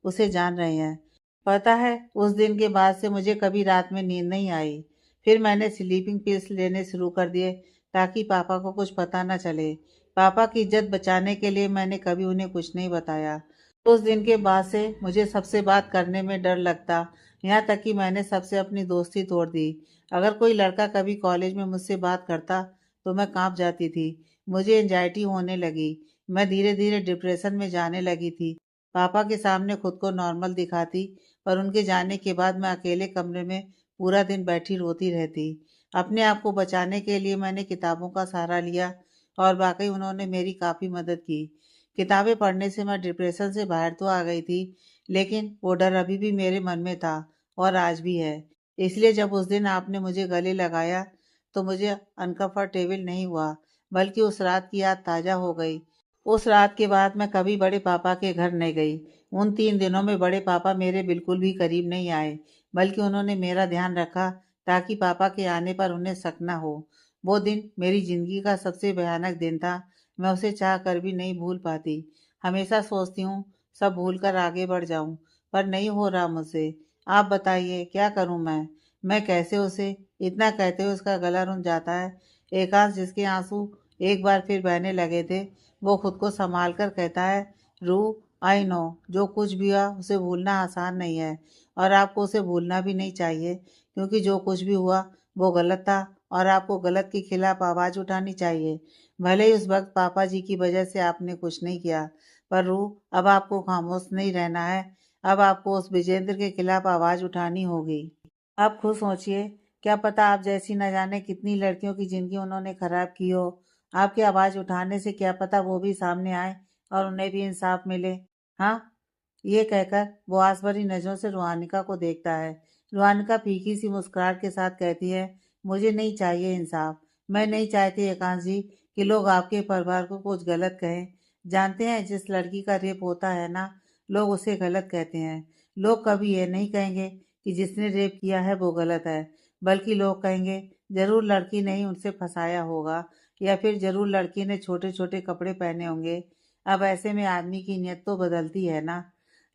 उसे जान रहे हैं। पता है, उस दिन के बाद से मुझे कभी रात में नींद नहीं आई। फिर मैंने स्लीपिंग पिल्स लेने शुरू कर दिए ताकि पापा को कुछ पता न चले। पापा की इज्जत बचाने के लिए मैंने कभी उन्हें कुछ नहीं बताया। उस दिन के बाद से मुझे सबसे बात करने में डर लगता। यहाँ तक कि मैंने सबसे अपनी दोस्ती तोड़ दी। अगर कोई लड़का कभी कॉलेज में मुझसे बात करता तो मैं कांप जाती थी। मुझे एंजाइटी होने लगी। मैं धीरे धीरे डिप्रेशन में जाने लगी थी। पापा के सामने खुद को नॉर्मल दिखाती, पर उनके जाने के बाद मैं अकेले कमरे में पूरा दिन बैठी रोती रहती। अपने आप को बचाने के लिए मैंने किताबों का सहारा लिया, और वाकई उन्होंने मेरी काफ़ी मदद की। किताबें पढ़ने से मैं डिप्रेशन से बाहर तो आ गई थी, लेकिन वो डर अभी भी मेरे मन में था, और आज भी है। इसलिए जब उस दिन आपने मुझे गले लगाया तो मुझे अनकंफर्टेबल नहीं हुआ, बल्कि उस रात की याद ताज़ा हो गई। उस रात के बाद मैं कभी बड़े पापा के घर नहीं गई। उन 3 दिनों में बड़े पापा मेरे बिल्कुल भी करीब नहीं आए, बल्कि उन्होंने मेरा ध्यान रखा ताकि पापा के आने पर उन्हें शक न हो। वो दिन मेरी ज़िंदगी का सबसे भयानक दिन था। मैं उसे चाह कर भी नहीं भूल पाती। हमेशा सोचती हूँ सब भूल कर आगे बढ़ जाऊँ, पर नहीं हो रहा मुझसे। आप बताइए क्या करूँ मैं? मैं कैसे उसे? इतना कहते हुए उसका गला रुंध जाता है। एकांश, जिसके आंसू एक बार फिर बहने लगे थे, वो खुद को संभाल कर कहता है, रू, आई नो, जो कुछ भी हुआ उसे भूलना आसान नहीं है, और आपको उसे भूलना भी नहीं चाहिए, क्योंकि जो कुछ भी हुआ वो गलत था, और आपको गलत के खिलाफ आवाज़ उठानी चाहिए। भले ही उस वक्त पापा जी की वजह से आपने कुछ नहीं किया, पर रू, अब आपको खामोश नहीं रहना है। अब आपको उस विजेंद्र के खिलाफ आवाज़ उठानी होगी। आप खुद सोचिए, क्या पता आप जैसी न जाने कितनी लड़कियों की ज़िंदगी उन्होंने ख़राब की हो। आपकी आवाज़ उठाने से क्या पता वो भी सामने आए और उन्हें भी इंसाफ मिले। हाँ, ये कहकर वो आस भरी नज़रों से रूहानिका को देखता है। रूहानिका फीकी सी मुस्कुराहट के साथ कहती है, मुझे नहीं चाहिए इंसाफ। मैं नहीं चाहती एकांश जी कि लोग आपके परिवार को कुछ गलत कहें। जानते हैं, जिस लड़की का रेप होता है ना, लोग उसे गलत कहते हैं। लोग कभी ये नहीं कहेंगे कि जिसने रेप किया है वो गलत है, बल्कि लोग कहेंगे जरूर लड़की ने ही उनसे फंसाया होगा, या फिर जरूर लड़की ने छोटे छोटे कपड़े पहने होंगे। अब ऐसे में आदमी की नीयत तो बदलती है ना।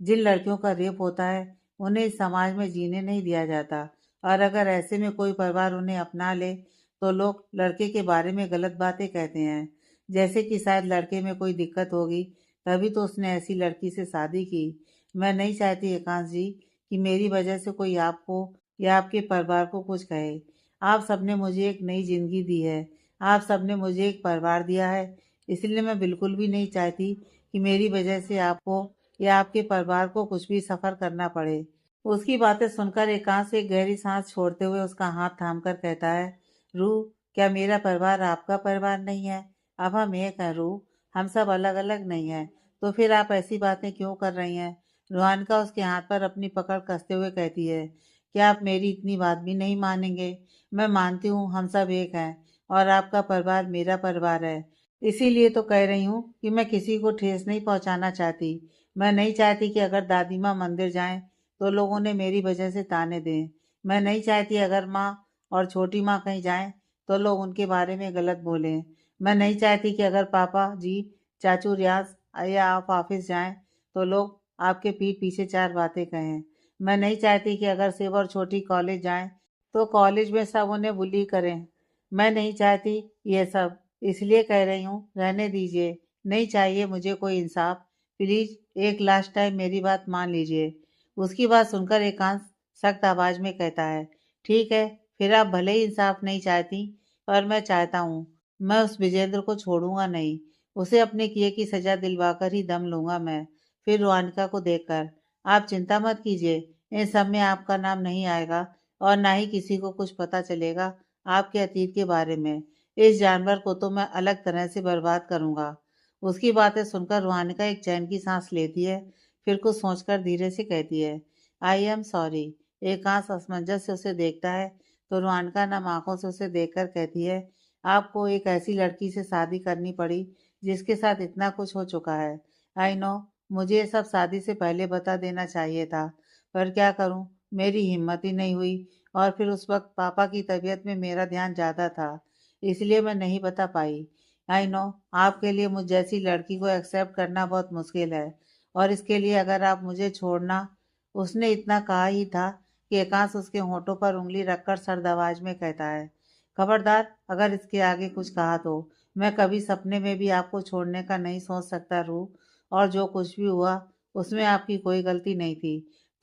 जिन लड़कियों का रेप होता है उन्हें इस समाज में जीने नहीं दिया जाता, और अगर ऐसे में कोई परिवार उन्हें अपना ले तो लोग लड़के के बारे में गलत बातें कहते हैं, जैसे कि शायद लड़के में कोई दिक्कत होगी, तभी तो उसने ऐसी लड़की से शादी की। मैं नहीं चाहती एकांश जी कि मेरी वजह से कोई आपको या आपके परिवार को कुछ कहे। आप सबने मुझे एक नई ज़िंदगी दी है, आप सबने मुझे एक परिवार दिया है, इसलिए मैं बिल्कुल भी नहीं चाहती कि मेरी वजह से आपको या आपके परिवार को कुछ भी सफ़र करना पड़े। उसकी बातें सुनकर एकांश एक गहरी सांस छोड़ते हुए उसका हाथ थामकर कहता है, रूह, क्या मेरा परिवार आपका परिवार नहीं है? अब हम एक हैं रूह, हम सब अलग अलग नहीं हैं। तो फिर आप ऐसी बातें क्यों कर रही हैं? रुहानका उसके हाथ पर अपनी पकड़ कसते हुए कहती है, क्या आप मेरी इतनी बात भी नहीं मानेंगे? मैं मानती हूँ हम सब एक हैं, और आपका परिवार मेरा परिवार है। इसीलिए तो कह रही हूँ कि मैं किसी को ठेस नहीं पहुँचाना चाहती। मैं नहीं चाहती कि अगर दादी माँ मंदिर जाएं तो लोग उन्हें मेरी वजह से ताने दें। मैं नहीं चाहती अगर माँ और छोटी माँ कहीं जाएं तो लोग उनके बारे में गलत बोलें। मैं नहीं चाहती कि अगर पापा जी, चाचू रियाज या आप ऑफिस जाएं तो लोग आपके पीठ पीछे 4 बातें कहें। मैं नहीं चाहती कि अगर शिव और छोटी कॉलेज जाएं तो कॉलेज में सब उन्हें बुली करें। मैं नहीं चाहती ये सब, इसलिए कह रही हूँ रहने दीजिए। नहीं चाहिए मुझे कोई इंसाफ। प्लीज एक लास्ट टाइम मेरी बात मान लीजिए। उसकी बात सुनकर एकांश सख्त आवाज में कहता है, ठीक है, फिर आप भले ही इंसाफ नहीं चाहती, पर मैं चाहता हूँ। मैं उस विजेंद्र को छोड़ूंगा नहीं। उसे अपने किए की सजा दिलवाकर ही दम लूंगा मैं। फिर रोहानिका को देखकर, आप चिंता मत कीजिए, इन सब में आपका नाम नहीं आएगा, और ना ही किसी को कुछ पता चलेगा आपके अतीत के बारे में। इस जानवर को तो मैं अलग तरह से बर्बाद करूंगा। उसकी बातें सुनकर रूहानिका एक चैन की सांस लेती है, फिर कुछ सोचकर धीरे से कहती है, आई एम सॉरी। एकांश असमंजस से उसे देखता है तो रूहानिका नम आंखों से उसे देखकर कहती है, आपको एक ऐसी लड़की से शादी करनी पड़ी जिसके साथ इतना कुछ हो चुका है। आई नो, मुझे ये सब शादी से पहले बता देना चाहिए था, पर क्या करूं, मेरी हिम्मत ही नहीं हुई, और फिर उस वक्त पापा की तबीयत में मेरा ध्यान ज़्यादा था, इसलिए मैं नहीं बता पाई। आई नो, आपके लिए मुझ जैसी लड़की को एक्सेप्ट करना बहुत मुश्किल है, और इसके लिए अगर आप मुझे छोड़ना। उसने इतना कहा ही था कि एकांश उसके होठों पर उंगली रखकर सर्द आवाज में कहता है, खबरदार अगर इसके आगे कुछ कहा तो मैं कभी सपने में भी आपको छोड़ने का नहीं सोच सकता रूह, और जो कुछ भी हुआ उसमें आपकी कोई गलती नहीं थी।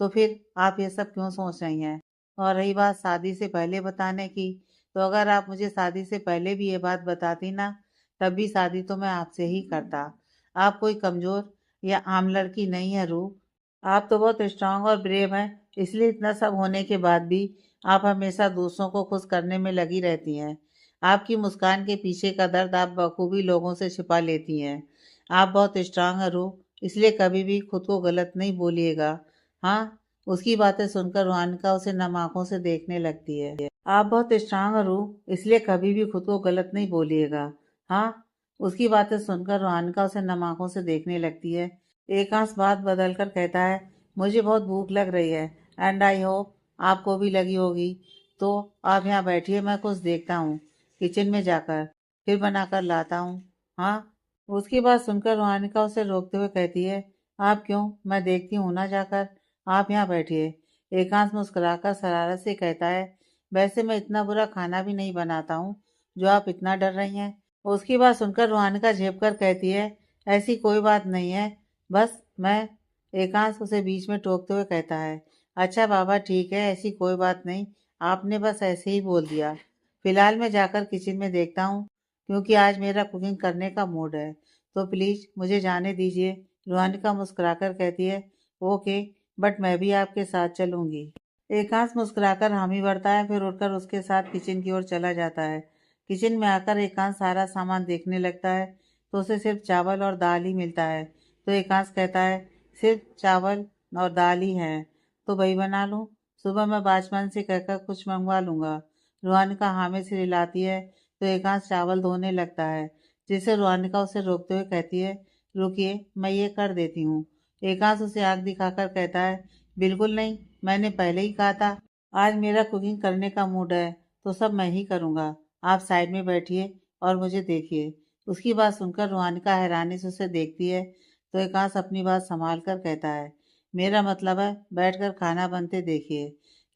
तो फिर आप ये सब क्यों सोच रही हैं? और रही बात शादी से पहले बताने की, तो अगर आप मुझे शादी से पहले भी ये बात बताती ना, तब भी शादी तो मैं आपसे ही करता। आप कोई कमज़ोर या आम लड़की नहीं है रूप। आप तो बहुत स्ट्रांग और ब्रेव हैं, इसलिए इतना सब होने के बाद भी आप हमेशा दूसरों को खुश करने में लगी रहती हैं। आपकी मुस्कान के पीछे का दर्द आप बखूबी लोगों से छिपा लेती हैं। आप बहुत स्ट्रांग हैं रूप, इसलिए कभी भी खुद को गलत नहीं बोलिएगा। हाँ, उसकी बातें सुनकर रोहानिका उसे नम आंखों से देखने लगती है। आप बहुत स्ट्रांग हैं रूप, इसलिए कभी भी खुद को गलत नहीं बोलिएगा। हाँ, उसकी बातें सुनकर रोहानिका उसे नम आंखों से देखने लगती है। एकांश बात बदलकर कहता है, मुझे बहुत भूख लग रही है एंड आई होप आपको भी लगी होगी। तो आप यहाँ बैठिए, मैं कुछ देखता हूँ किचन में जाकर, फिर बनाकर लाता हूँ। हाँ, उसकी बात सुनकर रोहानिका उसे रोकते हुए कहती है, आप क्यों, मैं देखती हूँ ना जाकर, आप यहाँ बैठिए। एकांश मुस्कुराकर शरारत से कहता है, वैसे मैं इतना बुरा खाना भी नहीं बनाता हूँ जो आप इतना डर रही हैं। उसकी बात सुनकर रोहानिका झेप कर कहती है, ऐसी कोई बात नहीं है, बस मैं। एकांश उसे बीच में टोकते हुए कहता है, अच्छा बाबा ठीक है, ऐसी कोई बात नहीं, आपने बस ऐसे ही बोल दिया। फिलहाल मैं जाकर किचन में देखता हूँ, क्योंकि आज मेरा कुकिंग करने का मूड है, तो प्लीज़ मुझे जाने दीजिए। रोहानिका मुस्कुराकर कहती है, ओके, बट मैं भी आपके साथ चलूंगी। एकांश मुस्कुराकर हामी भरता है, फिर उठकर उसके साथ किचन की ओर चला जाता है। किचन में आकर एकांश सारा सामान देखने लगता है, तो उसे सिर्फ चावल और दाल ही मिलता है। तो एकांश कहता है, सिर्फ चावल और दाल ही है, तो वही बना लूँ। सुबह मैं बाचमन से कहकर कुछ मंगवा लूँगा। रोहानिका हाँ में सिर हिलाती है, तो एकांश चावल धोने लगता है, जिसे रोहानिका उसे रोकते हुए कहती है, रुकिए, मैं ये कर देती हूँ। एकांश उसे आग दिखाकर कहता है, बिल्कुल नहीं, मैंने पहले ही कहा था, आज मेरा कुकिंग करने का मूड है, तो सब मैं ही करूँगा। आप साइड में बैठिए और मुझे देखिए। उसकी बात सुनकर रोहानिका हैरानी से उसे देखती है, तो एकांश अपनी बात संभाल कर कहता है, मेरा मतलब है बैठकर खाना बनते देखिए।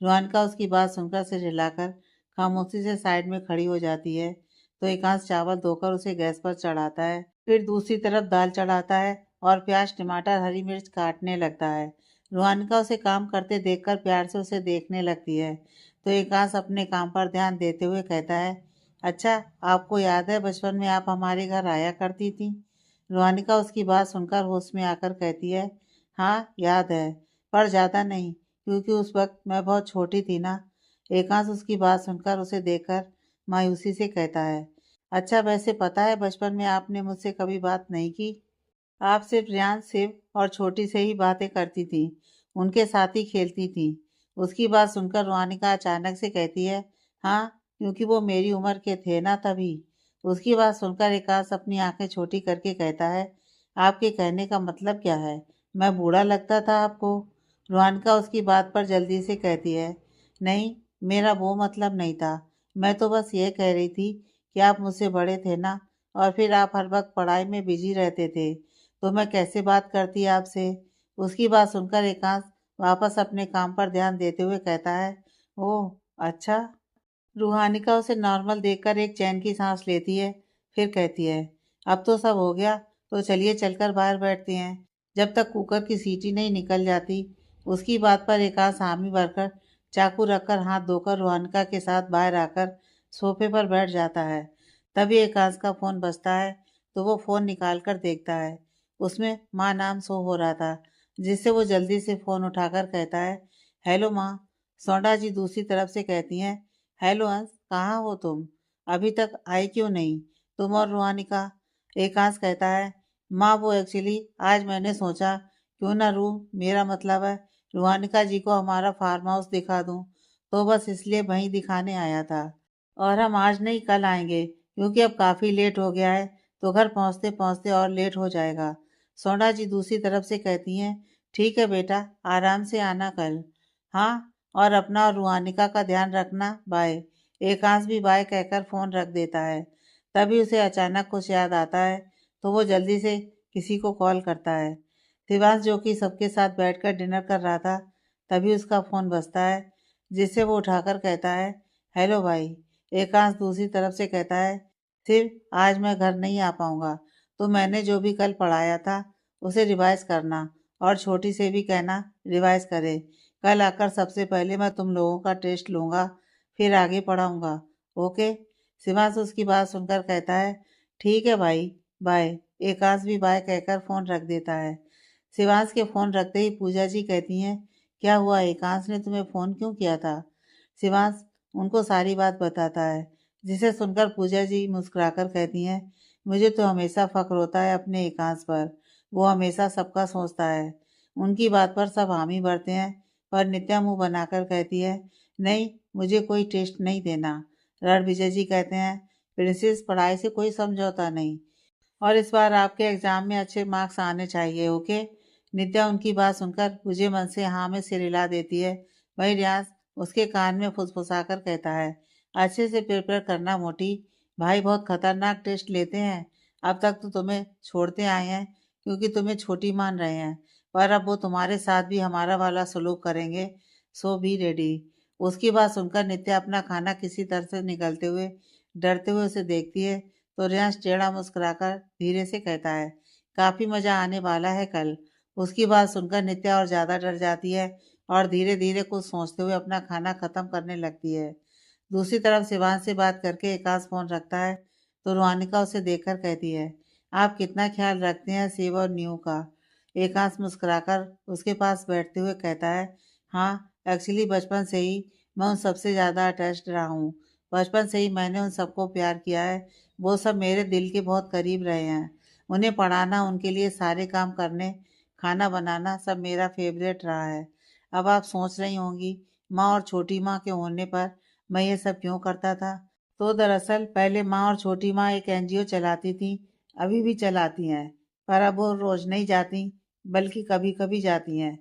रोहानिका उसकी बात सुनकर सिर हिलाकर खामोशी से साइड में खड़ी हो जाती है। तो एकांश चावल धोकर उसे गैस पर चढ़ाता है, फिर दूसरी तरफ दाल चढ़ाता है और प्याज टमाटर हरी मिर्च काटने लगता है। रोहानिका उसे काम करते देखकर प्यार से उसे देखने लगती है। तो एकांश अपने काम पर ध्यान देते हुए कहता है, अच्छा, आपको याद है बचपन में आप हमारे घर आया करती थी? रोहानिका उसकी बात सुनकर होश में आकर कहती है, हाँ याद है, पर ज़्यादा नहीं, क्योंकि उस वक्त मैं बहुत छोटी थी ना। एकांश उसकी बात सुनकर उसे देखकर मायूसी से कहता है, अच्छा वैसे पता है बचपन में आपने मुझसे कभी बात नहीं की? आप सिर्फ रियान शिव और छोटी से ही बातें करती थी, उनके साथ ही खेलती थी। उसकी बात सुनकर रोहानिका अचानक से कहती है, हाँ, क्योंकि वो मेरी उम्र के थे ना तभी। उसकी बात सुनकर एकांश अपनी आंखें छोटी करके कहता है, आपके कहने का मतलब क्या है? मैं बूढ़ा लगता था आपको? रोहानिका उसकी बात पर जल्दी से कहती है, नहीं, मेरा वो मतलब नहीं था। मैं तो बस ये कह रही थी कि आप मुझसे बड़े थे ना, और फिर आप हर वक्त पढ़ाई में बिजी रहते थे, तो मैं कैसे बात करती आपसे। उसकी बात सुनकर एकांश वापस अपने काम पर ध्यान देते हुए कहता है, ओह अच्छा। रूहानिका उसे नॉर्मल देखकर एक चैन की सांस लेती है, फिर कहती है, अब तो सब हो गया, तो चलिए चलकर बाहर बैठते हैं, जब तक कुकर की सीटी नहीं निकल जाती। उसकी बात पर एकांश हामी भरकर चाकू रखकर हाथ धोकर रूहानिका के साथ बाहर आकर सोफे पर बैठ जाता है। तभी एकांश का फोन बजता है, तो वो फोन निकाल कर देखता है, उसमें माँ नाम शो हो रहा था, जिससे वो जल्दी से फोन उठाकर कहता है, हेलो माँ। सोंडा जी दूसरी तरफ से कहती हैं, हेलो अंश, कहाँ हो तुम? अभी तक आई क्यों नहीं, तुम और रूहानिका? एकांश कहता है, माँ वो एक्चुअली आज मैंने सोचा क्यों ना रूम, मेरा मतलब है रूहानिका जी को हमारा फार्म हाउस दिखा दूँ, तो बस इसलिए वहीं दिखाने आया था। और हम आज नहीं कल आएंगे, क्योंकि अब काफ़ी लेट हो गया है, तो घर पहुँचते पहुँचते और लेट हो जाएगा। सोंडा जी दूसरी तरफ से कहती हैं, ठीक है बेटा, आराम से आना कल। हाँ, और अपना और रूहानिका का ध्यान रखना, बाय। एकांश भी बाय कहकर फोन रख देता है। तभी उसे अचानक कुछ याद आता है, तो वो जल्दी से किसी को कॉल करता है। शिवांश जो कि सबके साथ बैठकर डिनर कर रहा था, तभी उसका फोन बजता है, जिससे वो उठाकर कहता है, हेलो भाई। एकांश दूसरी तरफ से कहता है, सिर्फ आज मैं घर नहीं आ पाऊंगा, तो मैंने जो भी कल पढ़ाया था उसे रिवाइज करना, और छोटी से भी कहना रिवाइज करे। कल आकर सबसे पहले मैं तुम लोगों का टेस्ट लूँगा, फिर आगे पढ़ाऊँगा। ओके? शिवांश उसकी बात सुनकर कहता है, ठीक है भाई, बाय। एकांश भी बाय कहकर फ़ोन रख देता है। शिवांश के फ़ोन रखते ही पूजा जी कहती हैं, क्या हुआ, एकांश ने तुम्हें फ़ोन क्यों किया था? शिवांश उनको सारी बात बताता है, जिसे सुनकर पूजा जी मुस्कुराकर कहती हैं, मुझे तो हमेशा फ़ख्र होता है अपने एकांश पर। वो हमेशा सबका सोचता है। उनकी बात पर सब हामी भरते हैं, पर नित्या मुँह बनाकर कहती है, नहीं, मुझे कोई टेस्ट नहीं देना। रणविजय जी कहते हैं, प्रिंसेस पढ़ाई से कोई समझौता नहीं, और इस बार आपके एग्जाम में अच्छे मार्क्स आने चाहिए। ओके? नित्या उनकी बात सुनकर मुझे मन से हाँ में सिर हिला देती है। वही रियाज उसके कान में फुसफुसाकर कहता है, अच्छे से प्रिपेयर करना मोटी, भाई बहुत खतरनाक टेस्ट लेते हैं। अब तक तो तुम्हें छोड़ते आए हैं क्योंकि तुम्हें छोटी मान रहे हैं, पर अब वो तुम्हारे साथ भी हमारा वाला सलूक करेंगे, सो बी रेडी। उसकी बात सुनकर नित्या अपना खाना किसी तरह से निकलते हुए डरते हुए उसे देखती है, तो रियांश टेढ़ा मुस्कुराकर धीरे से कहता है, काफ़ी मज़ा आने वाला है कल। उसकी बात सुनकर नित्या और ज़्यादा डर जाती है और धीरे धीरे कुछ सोचते हुए अपना खाना ख़त्म करने लगती है। दूसरी तरफ शिवांश से बात करके एकांश फ़ोन रखता है, तो रुहानिका उसे देखकर कहती है, आप कितना ख्याल रखते हैं शिव और न्यू का? एकांश मुस्कुराकर उसके पास बैठते हुए कहता है, हाँ, एक्चुअली बचपन से ही मैं उन सबसे ज़्यादा अटैच्ड रहा हूँ। बचपन से ही मैंने उन सबको प्यार किया है। वो सब मेरे दिल के बहुत करीब रहे हैं। उन्हें पढ़ाना, उनके लिए सारे काम करने, खाना बनाना सब मेरा फेवरेट रहा है। अब आप सोच रही होंगी, माँ और छोटी माँ के होने पर मैं ये सब क्यों करता था? तो दरअसल पहले माँ और छोटी माँ एक एनजीओ चलाती थी, अभी भी चलाती हैं, पर अब वो रोज़ नहीं जाती, बल्कि कभी-कभी जाती हैं,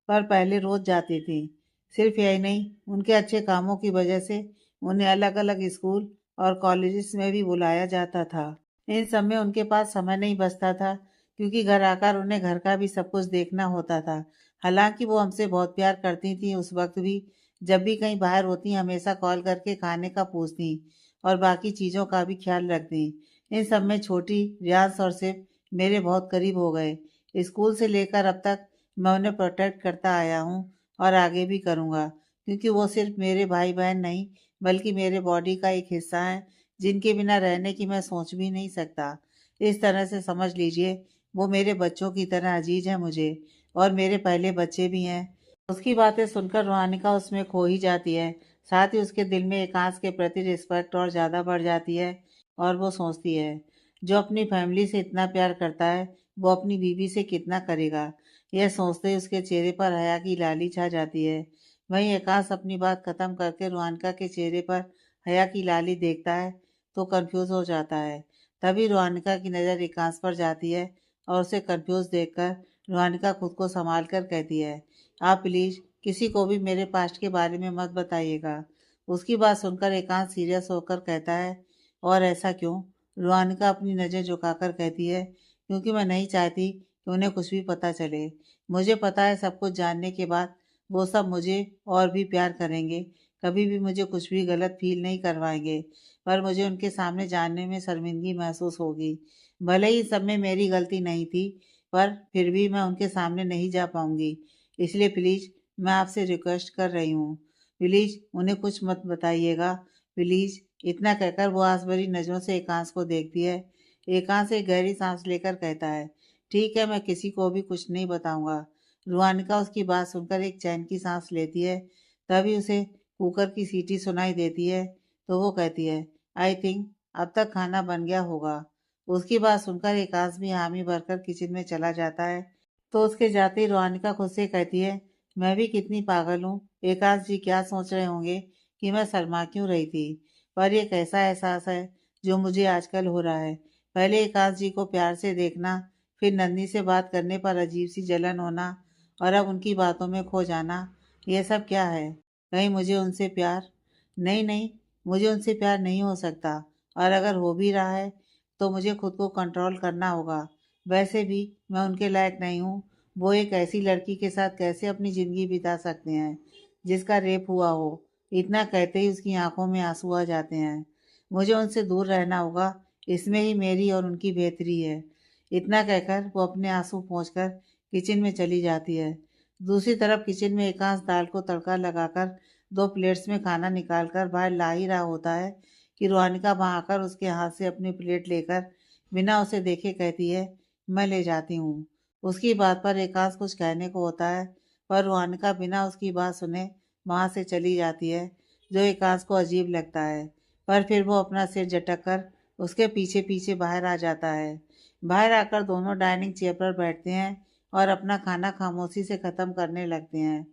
पर पहले रोज़ जाती थी। सिर्फ यही नहीं, उनके अच्छे कामों की वजह से उन्हें अलग-अलग स्कूल और कॉलेजेस में भी बुलाया जाता था। इन सब में उनके पास समय नहीं बचता था, क्योंकि घर आकर उन्हें घर का भी सब कुछ देखना होता था। हालांकि वो हमसे बहुत प्यार करती थी उस वक्त भी। जब भी कहीं बाहर होती हमेशा कॉल करके खाने का पूछती और बाकी चीज़ों का भी ख्याल रखती। इन सब में छोटी, रियाज और सिर्फ मेरे बहुत करीब हो गए। स्कूल से लेकर अब तक मैं उन्हें प्रोटेक्ट करता आया हूँ और आगे भी करूँगा, क्योंकि वो सिर्फ मेरे भाई बहन नहीं, बल्कि मेरे बॉडी का एक हिस्सा है, जिनके बिना रहने की मैं सोच भी नहीं सकता। इस तरह से समझ लीजिए, वो मेरे बच्चों की तरह अजीज है मुझे, और मेरे पहले बच्चे भी हैं। उसकी बातें सुनकर रुहानिका उसमें खो ही जाती है। साथ ही उसके दिल में एकांश के प्रति रिस्पेक्ट और ज़्यादा बढ़ जाती है, और वो सोचती है, जो अपनी फैमिली से इतना प्यार करता है, वो अपनी बीवी से कितना करेगा। यह सोचते ही उसके चेहरे पर हया की लाली छा जाती है। वहीं एकांश अपनी बात खत्म करके रुहानिका के चेहरे पर हया की लाली देखता है, तो कंफ्यूज हो जाता है। तभी रुहानिका की नज़र एकांश पर जाती है, और उसे कंफ्यूज देखकर रुहानिका खुद को संभाल कर कहती है, आप प्लीज़ किसी को भी मेरे पास्ट के बारे में मत बताइएगा। उसकी बात सुनकर एकांत सीरियस होकर कहता है, और ऐसा क्यों? रुहानिका अपनी नज़र झुकाकर कहती है, क्योंकि मैं नहीं चाहती कि उन्हें कुछ भी पता चले। मुझे पता है सब कुछ जानने के बाद वो सब मुझे और भी प्यार करेंगे, कभी भी मुझे कुछ भी गलत फील नहीं करवाएंगे, पर मुझे उनके सामने जानने में शर्मिंदगी महसूस होगी। भले ही सब में मेरी गलती नहीं थी, पर फिर भी मैं उनके सामने नहीं जा पाऊंगी। इसलिए प्लीज़ मैं आपसे रिक्वेस्ट कर रही हूँ, प्लीज़ उन्हें कुछ मत बताइएगा, प्लीज़। इतना कहकर वो आस भरी नज़रों से एकांश को देखती है। एकांश एक गहरी सांस लेकर कहता है, ठीक है, मैं किसी को भी कुछ नहीं बताऊंगा। रुहानिका उसकी बात सुनकर एक चैन की सांस लेती है। तभी उसे कुकर की सीटी सुनाई देती है, तो वो कहती है, आई थिंक अब तक खाना बन गया होगा। उसकी बात सुनकर एकांश भी हामी भरकर किचन में चला जाता है। तो उसके जाते ही रुहानिका खुद से कहती है, मैं भी कितनी पागल हूँ। एकांश जी क्या सोच रहे होंगे कि मैं शर्मा क्यों रही थी, पर ये कैसा एहसास है जो मुझे आजकल हो रहा है। पहले एकांश जी को प्यार से देखना, फिर नन्ही से बात करने पर अजीब सी जलन होना, और अब उनकी बातों में खो जाना। ये सब क्या है? कहीं मुझे उनसे प्यार? नहीं नहीं, मुझे उनसे प्यार नहीं हो सकता, और अगर हो भी रहा है तो मुझे खुद को कंट्रोल करना होगा। वैसे भी मैं उनके लायक नहीं हूँ। वो एक ऐसी लड़की के साथ कैसे अपनी ज़िंदगी बिता सकते हैं जिसका रेप हुआ हो? इतना कहते ही उसकी आंखों में आंसू आ जाते हैं। मुझे उनसे दूर रहना होगा, इसमें ही मेरी और उनकी बेहतरी है। इतना कहकर वो अपने आंसू पोंछकर किचन में चली जाती है। दूसरी तरफ किचन में एकांश दाल को तड़का लगाकर 2 प्लेट्स में खाना निकालकर बाहर ला ही रहा होता है कि रुहानिका वहाँ आकर उसके हाथ से अपनी प्लेट लेकर बिना उसे देखे कहती है, मैं ले जाती हूँ। उसकी बात पर एकांश कुछ कहने को होता है, पर रुहानिका बिना उसकी बात सुने वहाँ से चली जाती है, जो एकांश को अजीब लगता है। पर फिर वो अपना सिर झटक कर उसके पीछे पीछे बाहर आ जाता है। बाहर आकर दोनों डाइनिंग चेयर पर बैठते हैं और अपना खाना खामोशी से ख़त्म करने लगते हैं।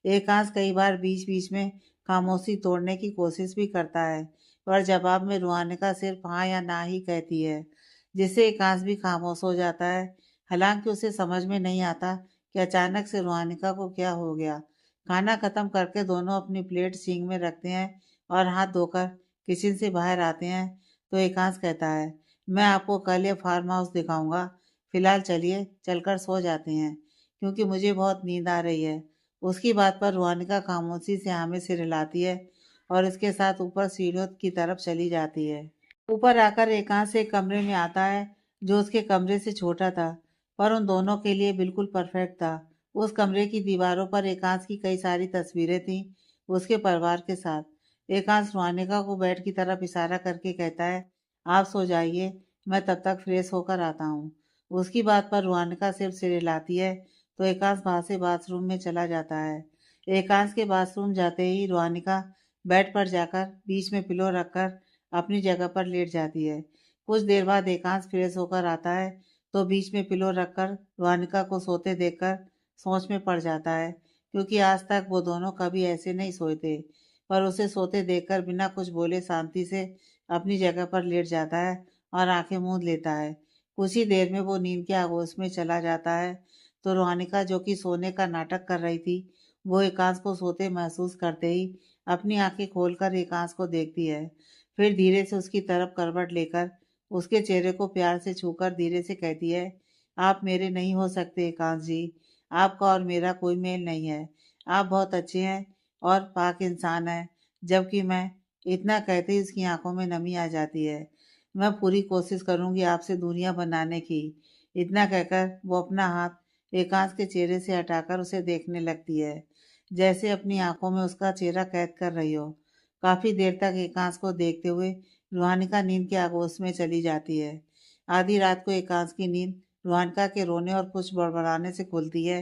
एकांश कई बार बीच बीच में खामोशी तोड़ने की कोशिश भी करता है, पर जवाब में रुहानिका सिर्फ हाँ या ना ही कहती है, जिससे एकांश भी खामोश हो जाता है। हालांकि उसे समझ में नहीं आता कि अचानक से रुहानिका को क्या हो गया। खाना खत्म करके दोनों अपनी प्लेट सिंक में रखते हैं और हाथ धोकर किचन से बाहर आते हैं तो एकांश कहता है, मैं आपको कल ये फार्म हाउस दिखाऊंगा। फिलहाल चलिए चलकर सो जाते हैं, क्योंकि मुझे बहुत नींद आ रही है। उसकी बात पर रुहानिका खामोशी से हाँ में सिर हिलाती है और इसके साथ ऊपर सीढ़ियों की तरफ चली जाती है। ऊपर आकर एकांश एक कमरे में आता है जो उसके कमरे से छोटा था, पर उन दोनों के लिए बिल्कुल परफेक्ट था। उस कमरे की दीवारों पर एकांश की कई सारी तस्वीरें थीं उसके परिवार के साथ। एकांश रुहानिका को बेड की तरफ इशारा करके कहता है, आप सो जाइए, मैं तब तक फ्रेश होकर आता हूँ। उसकी बात पर रुहानिका सिर्फ सिर हिलाती है तो एकांश वहां से बाथरूम में चला जाता है। एकांश के बाथरूम जाते ही रुहानिका बेड पर जाकर बीच में पिलो रखकर अपनी जगह पर लेट जाती है। कुछ देर बाद एकांश फ्रेश होकर आता है तो बीच में पिलो रखकर रुहानिका को सोते देखकर सोच में पड़ जाता है, क्योंकि आज तक वो दोनों कभी ऐसे नहीं सोए थे। पर उसे सोते देखकर बिना कुछ बोले शांति से अपनी जगह पर लेट जाता है और आंखें मूंद लेता है। कुछ ही देर में वो नींद के आगोश में चला जाता है तो रुहानिका, जो कि सोने का नाटक कर रही थी, वो एकांश को सोते महसूस करते ही अपनी आंखें खोलकर एकांश को देखती है। फिर धीरे से उसकी तरफ करवट लेकर उसके चेहरे को प्यार से छूकर धीरे से कहती है, आप मेरे नहीं हो सकते एकांश जी। आपका और मेरा कोई मेल नहीं है। आप बहुत अच्छे हैं और पाक इंसान हैं। जबकि मैं इतना कहते ही उसकी आंखों में नमी आ जाती है। मैं पूरी कोशिश करूंगी आपसे दूरियां बनाने की। इतना कहकर वो अपना हाथ एकांश के चेहरे से हटाकर उसे देखने लगती है, जैसे अपनी आंखों में उसका चेहरा कैद कर रही हो। काफी देर तक एकांश को देखते हुए रुहानिका नींद के आगोश में चली जाती है। आधी रात को एकांश की नींद रुहानिका के रोने और कुछ बड़बड़ाने से खुलती है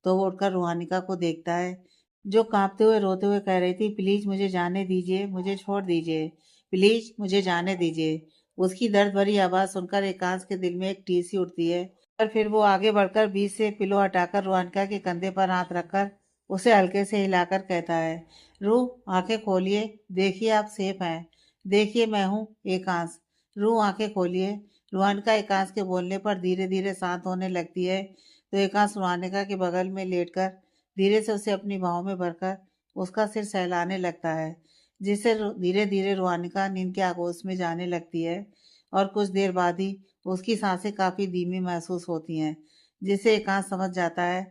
तो वो उठकर रुहानिका को देखता है, जो कांपते हुए रोते हुए कह रही थी, प्लीज मुझे जाने दीजिए, मुझे छोड़ दीजिए, प्लीज मुझे जाने दीजिए। उसकी दर्द भरी आवाज सुनकर एकांश के दिल में एक टीस सी उठती है। पर फिर वो आगे बढ़कर बीच से पिलो हटाकर रुहानिका के कंधे पर हाथ रखकर उसे हल्के से हिलाकर कहता है, रूह आंखें खोलिए, देखिए आप सेफ हैं, देखिए मैं हूँ एकांश। रूह आंखें खोलिए। रुहानिका एकांश के बोलने पर धीरे धीरे शांत होने लगती है तो एकांश रुहानिका के बगल में लेटकर धीरे से उसे अपनी बाहों में भरकर उसका सिर सहलाने लगता है, जिससे धीरे धीरे रुहानिका नींद के आगोश में जाने लगती है और कुछ देर बाद ही उसकी सांसें काफी धीमी महसूस होती हैं, जिससे एकांश समझ जाता है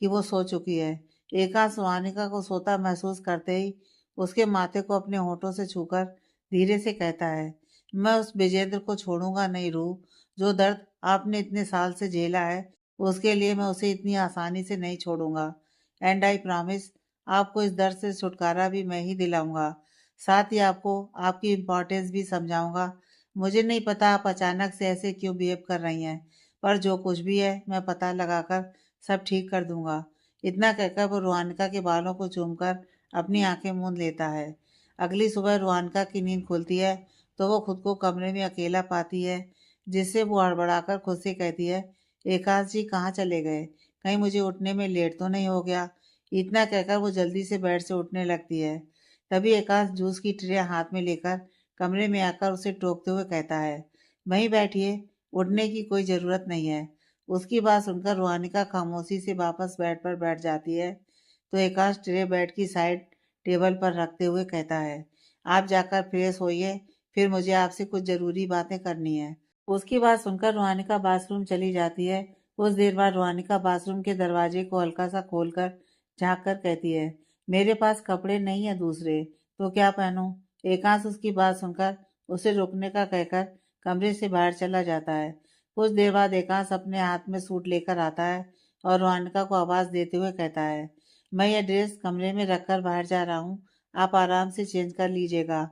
कि वो सो चुकी है। एकांश रुहानिका को सोता महसूस करते ही उसके माथे को अपने होठों से छूकर धीरे से कहता है, मैं उस विजेंद्र को छोड़ूंगा नहीं रूह। जो दर्द आपने इतने साल से झेला है, उसके लिए मैं उसे इतनी आसानी से नहीं छोड़ूंगा। एंड आई प्रॉमिस, आपको इस दर्द से छुटकारा भी मैं ही दिलाऊंगा। साथ ही आपको आपकी इम्पोर्टेंस भी समझाऊंगा। मुझे नहीं पता आप अचानक से ऐसे क्यों बिहेव कर रही हैं, पर जो कुछ भी है मैं पता लगाकर सब ठीक कर दूंगा। इतना कहकर वो रुहानिका के बालों को चूमकर अपनी आंखें मूंद लेता है। अगली सुबह रुहानिका की नींद खुलती है तो वो खुद को कमरे में अकेला पाती है, जिससे वो हड़बड़ाकर खुद से कहती है, एकांश जी कहाँ चले गए? कहीं मुझे उठने में लेट तो नहीं हो गया? इतना कहकर वो जल्दी से बेड से उठने लगती है। तभी एकांश जूस की ट्रे हाथ में लेकर कमरे में आकर उसे टोकते हुए कहता है, वहीं बैठिए, उठने की कोई ज़रूरत नहीं है। उसकी बात सुनकर रुहानिका खामोशी से वापस बेड पर बैठ जाती है तो एकांश ट्रे बेड की साइड टेबल पर रखते हुए कहता है, आप जाकर फ्रेश होइए, फिर मुझे आपसे कुछ ज़रूरी बातें करनी है। उसकी बात सुनकर रुहानिका बाथरूम चली जाती है। कुछ देर बाद रुहानिका बाथरूम के दरवाजे को हल्का सा खोलकर झाँक कर कहती है, मेरे पास कपड़े नहीं है दूसरे, तो क्या पहनूं? एकांश उसकी बात सुनकर उसे रुकने का कहकर कमरे से बाहर चला जाता है। कुछ देर बाद एकांश अपने हाथ में सूट लेकर आता है और रोहानिका को आवाज़ देते हुए कहता है, मैं यह ड्रेस कमरे में रखकर बाहर जा रहा हूँ, आप आराम से चेंज कर लीजिएगा,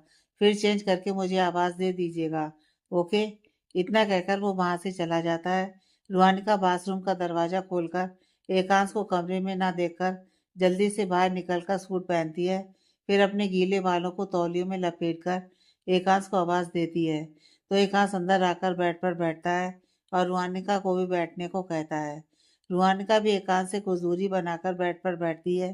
फिर चेंज करके मुझे आवाज़ दे दीजिएगा, ओके। इतना कहकर वो वहाँ से चला जाता है। रोहानिका बाथरूम का दरवाज़ा खोलकर एकांश को कमरे में ना देखकर जल्दी से बाहर निकलकर सूट पहनती है, फिर अपने गीले बालों को तौलियों में लपेटकर एकांश को आवाज़ देती है, तो एकांश अंदर आकर बेड पर बैठता है और रुहानिका को भी बैठने को कहता है। रुहानिका भी एकांश से कुछ दूरी बनाकर बेड पर बैठती है,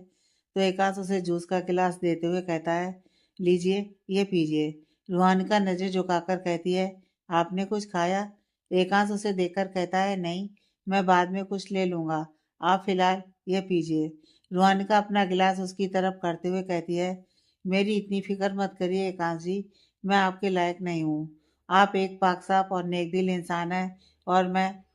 तो एकांश उसे जूस का गिलास देते हुए कहता है, लीजिए, ये पीजिए। रुहानिका नज़र झुकाकर कहती है, आपने कुछ खाया? एकांश उसे देखकर कहता है, नहीं, मैं बाद में कुछ ले लूँगा, आप फिलहाल ये पीजिए। रुहानिका अपना गिलास उसकी तरफ करते हुए कहती है, मेरी इतनी फिक्र मत करिए एकांश जी, मैं आपके लायक नहीं हूँ। आप एक पाक साफ और नेकदिल इंसान हैं और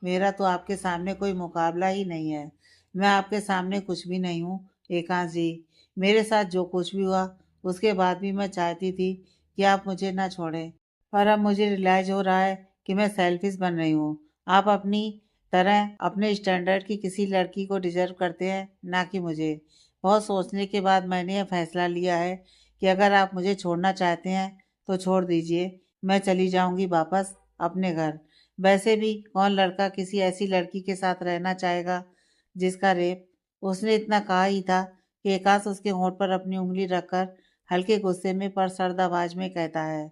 मेरा तो आपके सामने कोई मुकाबला ही नहीं है। मैं आपके सामने कुछ भी नहीं हूँ एकांश जी। मेरे साथ जो कुछ भी हुआ उसके बाद भी मैं चाहती थी कि आप मुझे ना छोड़ें, पर अब मुझे रियलाइज हो रहा है कि मैं सेल्फिश बन रही हूँ। आप अपनी तरह अपने स्टैंडर्ड की किसी लड़की को डिजर्व करते हैं, ना कि मुझे। बहुत सोचने के बाद मैंने यह फैसला लिया है कि अगर आप मुझे छोड़ना चाहते हैं तो छोड़ दीजिए, मैं चली जाऊंगी वापस अपने घर। वैसे भी कौन लड़का किसी ऐसी लड़की के साथ रहना चाहेगा जिसका रेप। उसने इतना कहा ही था कि एकांश उसके होंठ पर अपनी उंगली रखकर हल्के गुस्से में पर सर्द आवाज में कहता है,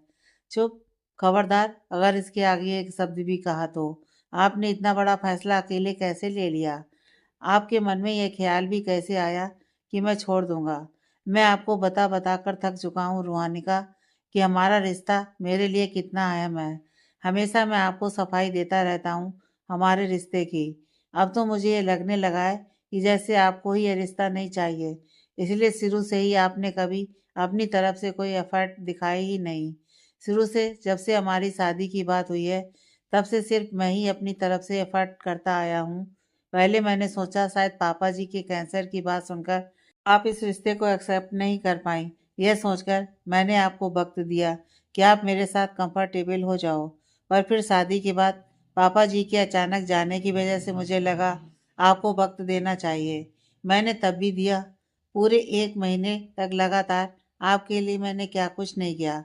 चुप, खबरदार अगर इसके आगे एक शब्द भी कहा तो। आपने इतना बड़ा फैसला अकेले कैसे ले लिया? आपके मन में यह ख्याल भी कैसे आया कि मैं छोड़ दूंगा? मैं आपको बता बता कर थक चुका हूँ रुहानिका, कि हमारा रिश्ता मेरे लिए कितना अहम है। हमेशा मैं आपको सफाई देता रहता हूँ हमारे रिश्ते की। अब तो मुझे ये लगने लगा है कि जैसे आपको ही ये रिश्ता नहीं चाहिए, इसलिए शुरू से ही आपने कभी अपनी तरफ से कोई एफर्ट दिखाए ही नहीं। शुरू से जब से हमारी शादी की बात हुई है, तब से सिर्फ मैं ही अपनी तरफ से एफर्ट करता आया हूँ। पहले मैंने सोचा शायद पापा जी के कैंसर की बात सुनकर आप इस रिश्ते को एक्सेप्ट नहीं कर पाई। यह सोचकर मैंने आपको वक्त दिया कि आप मेरे साथ कंफर्टेबल हो जाओ। पर फिर शादी के बाद पापा जी के अचानक जाने की वजह से मुझे लगा आपको वक्त देना चाहिए। मैंने तब भी दिया। पूरे 1 महीने तक लगातार आपके लिए मैंने क्या कुछ नहीं किया।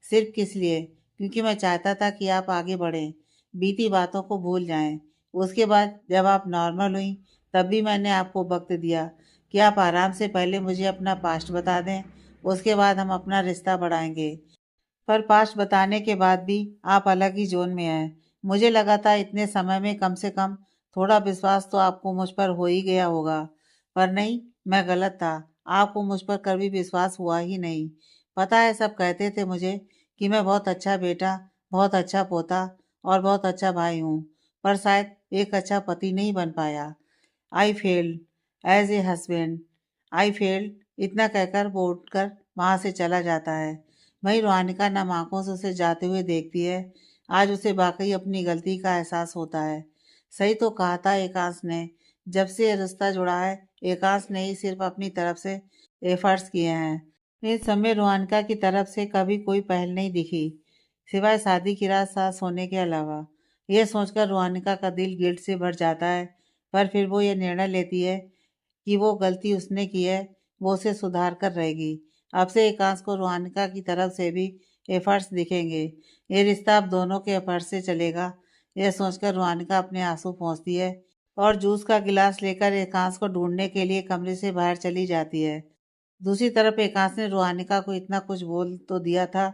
सिर्फ किस लिए? क्योंकि मैं चाहता था कि आप आगे बढ़ें, बीती बातों को भूल जाएं। उसके बाद जब आप नॉर्मल हुई, तब भी मैंने आपको वक्त दिया कि आप आराम से पहले मुझे अपना पास्ट बता दें, उसके बाद हम अपना रिश्ता बढ़ाएंगे। पर पास्ट बताने के बाद भी आप अलग ही जोन में हैं। मुझे लगा था इतने समय में कम से कम थोड़ा विश्वास तो आपको मुझ पर हो ही गया होगा। पर नहीं, मैं गलत था। आपको मुझ पर कभी विश्वास हुआ ही नहीं। पता है, सब कहते थे मुझे कि मैं बहुत अच्छा बेटा, बहुत अच्छा पोता और बहुत अच्छा भाई हूँ, पर शायद एक अच्छा पति नहीं बन पाया। I failed as a husband. I failed. इतना कहकर वो उठकर वहां से चला जाता है। वहीं रोहानिका नम आंखों से उसे जाते हुए देखती है। आज उसे वाकई अपनी गलती का एहसास होता है। सही तो कहा था एकांश ने। जब से ये रिश्ता जुड़ा है, एकांश ने ही सिर्फ अपनी तरफ से एफर्ट्स किए हैं। इस समय रोहानिका की तरफ से कभी कोई पहल नहीं दिखी, सिवाय शादी की रात साथ सोने के अलावा। यह सोचकर रोहानिका का दिल गिल्ट से भर जाता है, पर फिर वो ये निर्णय लेती है कि वो गलती उसने की है, वो उसे सुधार कर रहेगी। अब से एकांश को रोहानिका की तरफ से भी एफर्ट्स दिखेंगे। ये रिश्ता अब दोनों के एफर्ट से चलेगा। यह सोचकर रोहानिका अपने आंसू पोंछती है और जूस का गिलास लेकर एकांश को ढूंढने के लिए कमरे से बाहर चली जाती है। दूसरी तरफ एकांश ने रोहानिका को इतना कुछ बोल तो दिया था,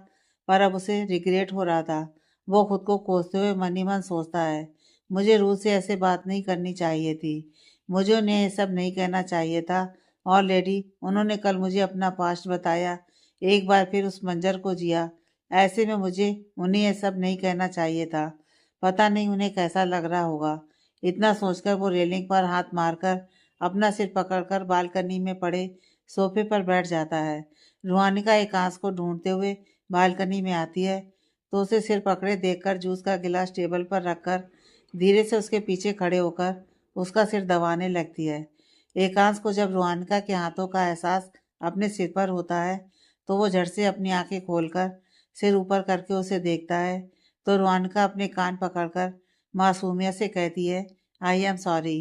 पर अब उसे रिग्रेट हो रहा था। वो खुद को कोसते हुए मन ही मन सोचता है, मुझे रूल से ऐसे बात नहीं करनी चाहिए थी, मुझे उन्हें ये सब नहीं कहना चाहिए था। और लेडी, उन्होंने कल मुझे अपना पास्ट बताया, एक बार फिर उस मंजर को जिया। ऐसे में मुझे उन्हें ये सब नहीं कहना चाहिए था। पता नहीं उन्हें कैसा लग रहा होगा। इतना सोचकर वो रेलिंग पर हाथ मारकर अपना सिर पकड़कर बालकनी में पड़े सोफे पर बैठ जाता है। रुहानिका एकांश को ढूंढते हुए बालकनी में आती है, तो उसे सिर पकड़े देखकर जूस का गिलास टेबल पर रखकर धीरे से उसके पीछे खड़े होकर उसका सिर दबाने लगती है। एकांश को जब रुहानिका के हाथों का एहसास अपने सिर पर होता है, तो वो झट से अपनी आंखें खोलकर सिर ऊपर करके उसे देखता है, तो रुहानिका अपने कान पकड़कर मासूमियत से कहती है, आई एम सॉरी।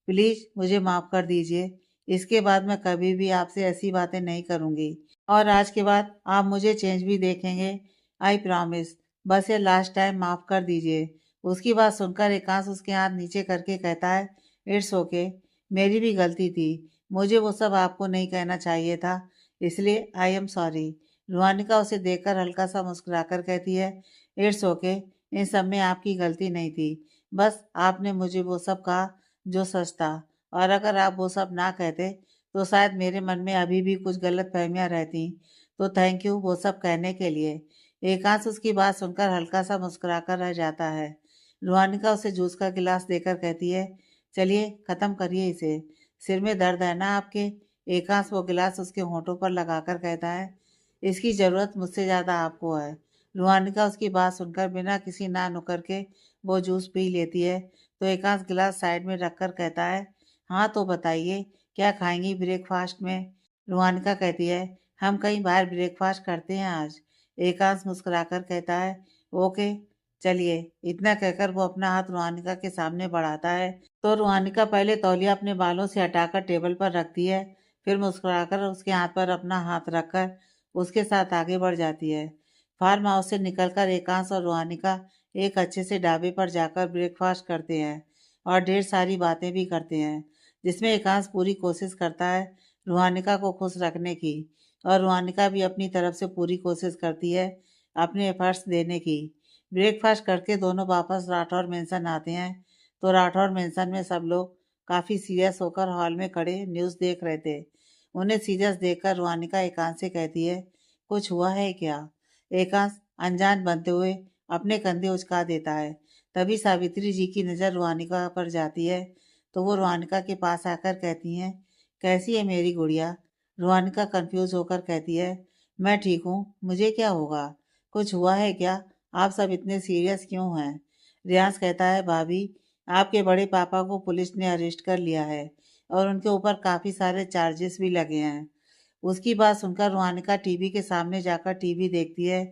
प्लीज़ मुझे माफ़ कर दीजिए। इसके बाद मैं कभी भी आपसे ऐसी बातें नहीं करूँगी और आज के बाद आप मुझे चेंज भी देखेंगे। I promise. बस ये लास्ट टाइम माफ़ कर दीजिए। उसकी बात सुनकर एकांश उसके हाथ नीचे करके कहता है, इट्स ओके, मेरी भी गलती थी। मुझे वो सब आपको नहीं कहना चाहिए था, इसलिए आई एम सॉरी। रुहानिका उसे देखकर हल्का सा मुस्कुराकर कहती है, इट्स ओके, इन सब में आपकी गलती नहीं थी। बस आपने मुझे वो सब कहा जो सच था, और अगर आप वो सब ना कहते तो शायद मेरे मन में अभी भी कुछ गलत फहमियाँ रहती। तो थैंक यू वो सब कहने के लिए। एकांश उसकी बात सुनकर हल्का सा मुस्कुराकर रह जाता है। रुहानिका उसे जूस का गिलास देकर कहती है, चलिए ख़त्म करिए इसे, सिर में दर्द है ना आपके। एकांश वो गिलास उसके होंठों पर लगाकर कहता है, इसकी ज़रूरत मुझसे ज़्यादा आपको है। रुहानिका उसकी बात सुनकर बिना किसी ना नुकर के वो जूस पी लेती है। तो एकांश गिलास साइड में रखकर कहता है, हाँ तो बताइए क्या खाएंगी ब्रेकफास्ट में। रुहानिका कहती है, हम कहीं बाहर ब्रेकफास्ट करते हैं आज। एकांश मुस्कुराकर कहता है, ओके चलिए। इतना कहकर वो अपना हाथ रुहानिका के सामने बढ़ाता है तो रुहानिका पहले तौलिया अपने बालों से हटाकर टेबल पर रखती है, फिर मुस्कुराकर उसके हाथ पर अपना हाथ रखकर उसके साथ आगे बढ़ जाती है। फार्म हाउस से निकलकर एकांश और रुहानिका एक अच्छे से ढाबे पर जाकर ब्रेकफास्ट करते हैं और ढेर सारी बातें भी करते हैं, जिसमें एकांश पूरी कोशिश करता है रुहानिका को खुश रखने की, और रुहानिका भी अपनी तरफ से पूरी कोशिश करती है अपने एफर्ट्स देने की। ब्रेकफास्ट करके दोनों वापस राठौर मेंशन आते हैं तो राठौर मेंशन में सब लोग काफ़ी सीरियस होकर हॉल में खड़े न्यूज़ देख रहे थे। उन्हें सीरियस देखकर रुहानिका एकांश से कहती है, कुछ हुआ है क्या। एकांश अनजान बनते हुए अपने कंधे उचका देता है। तभी सावित्री जी की नज़र रुहानिका पर जाती है तो वो रुहानिका के पास आकर कहती हैं, कैसी है मेरी गुड़िया। रुहानिका कंफ्यूज होकर कहती है, मैं ठीक हूँ, मुझे क्या होगा, कुछ हुआ है क्या, आप सब इतने सीरियस क्यों हैं। रियाज कहता है, भाभी आपके बड़े पापा को पुलिस ने अरेस्ट कर लिया है और उनके ऊपर काफ़ी सारे चार्जेस भी लगे हैं। उसकी बात सुनकर रुहानिका टीवी के सामने जाकर टीवी देखती है,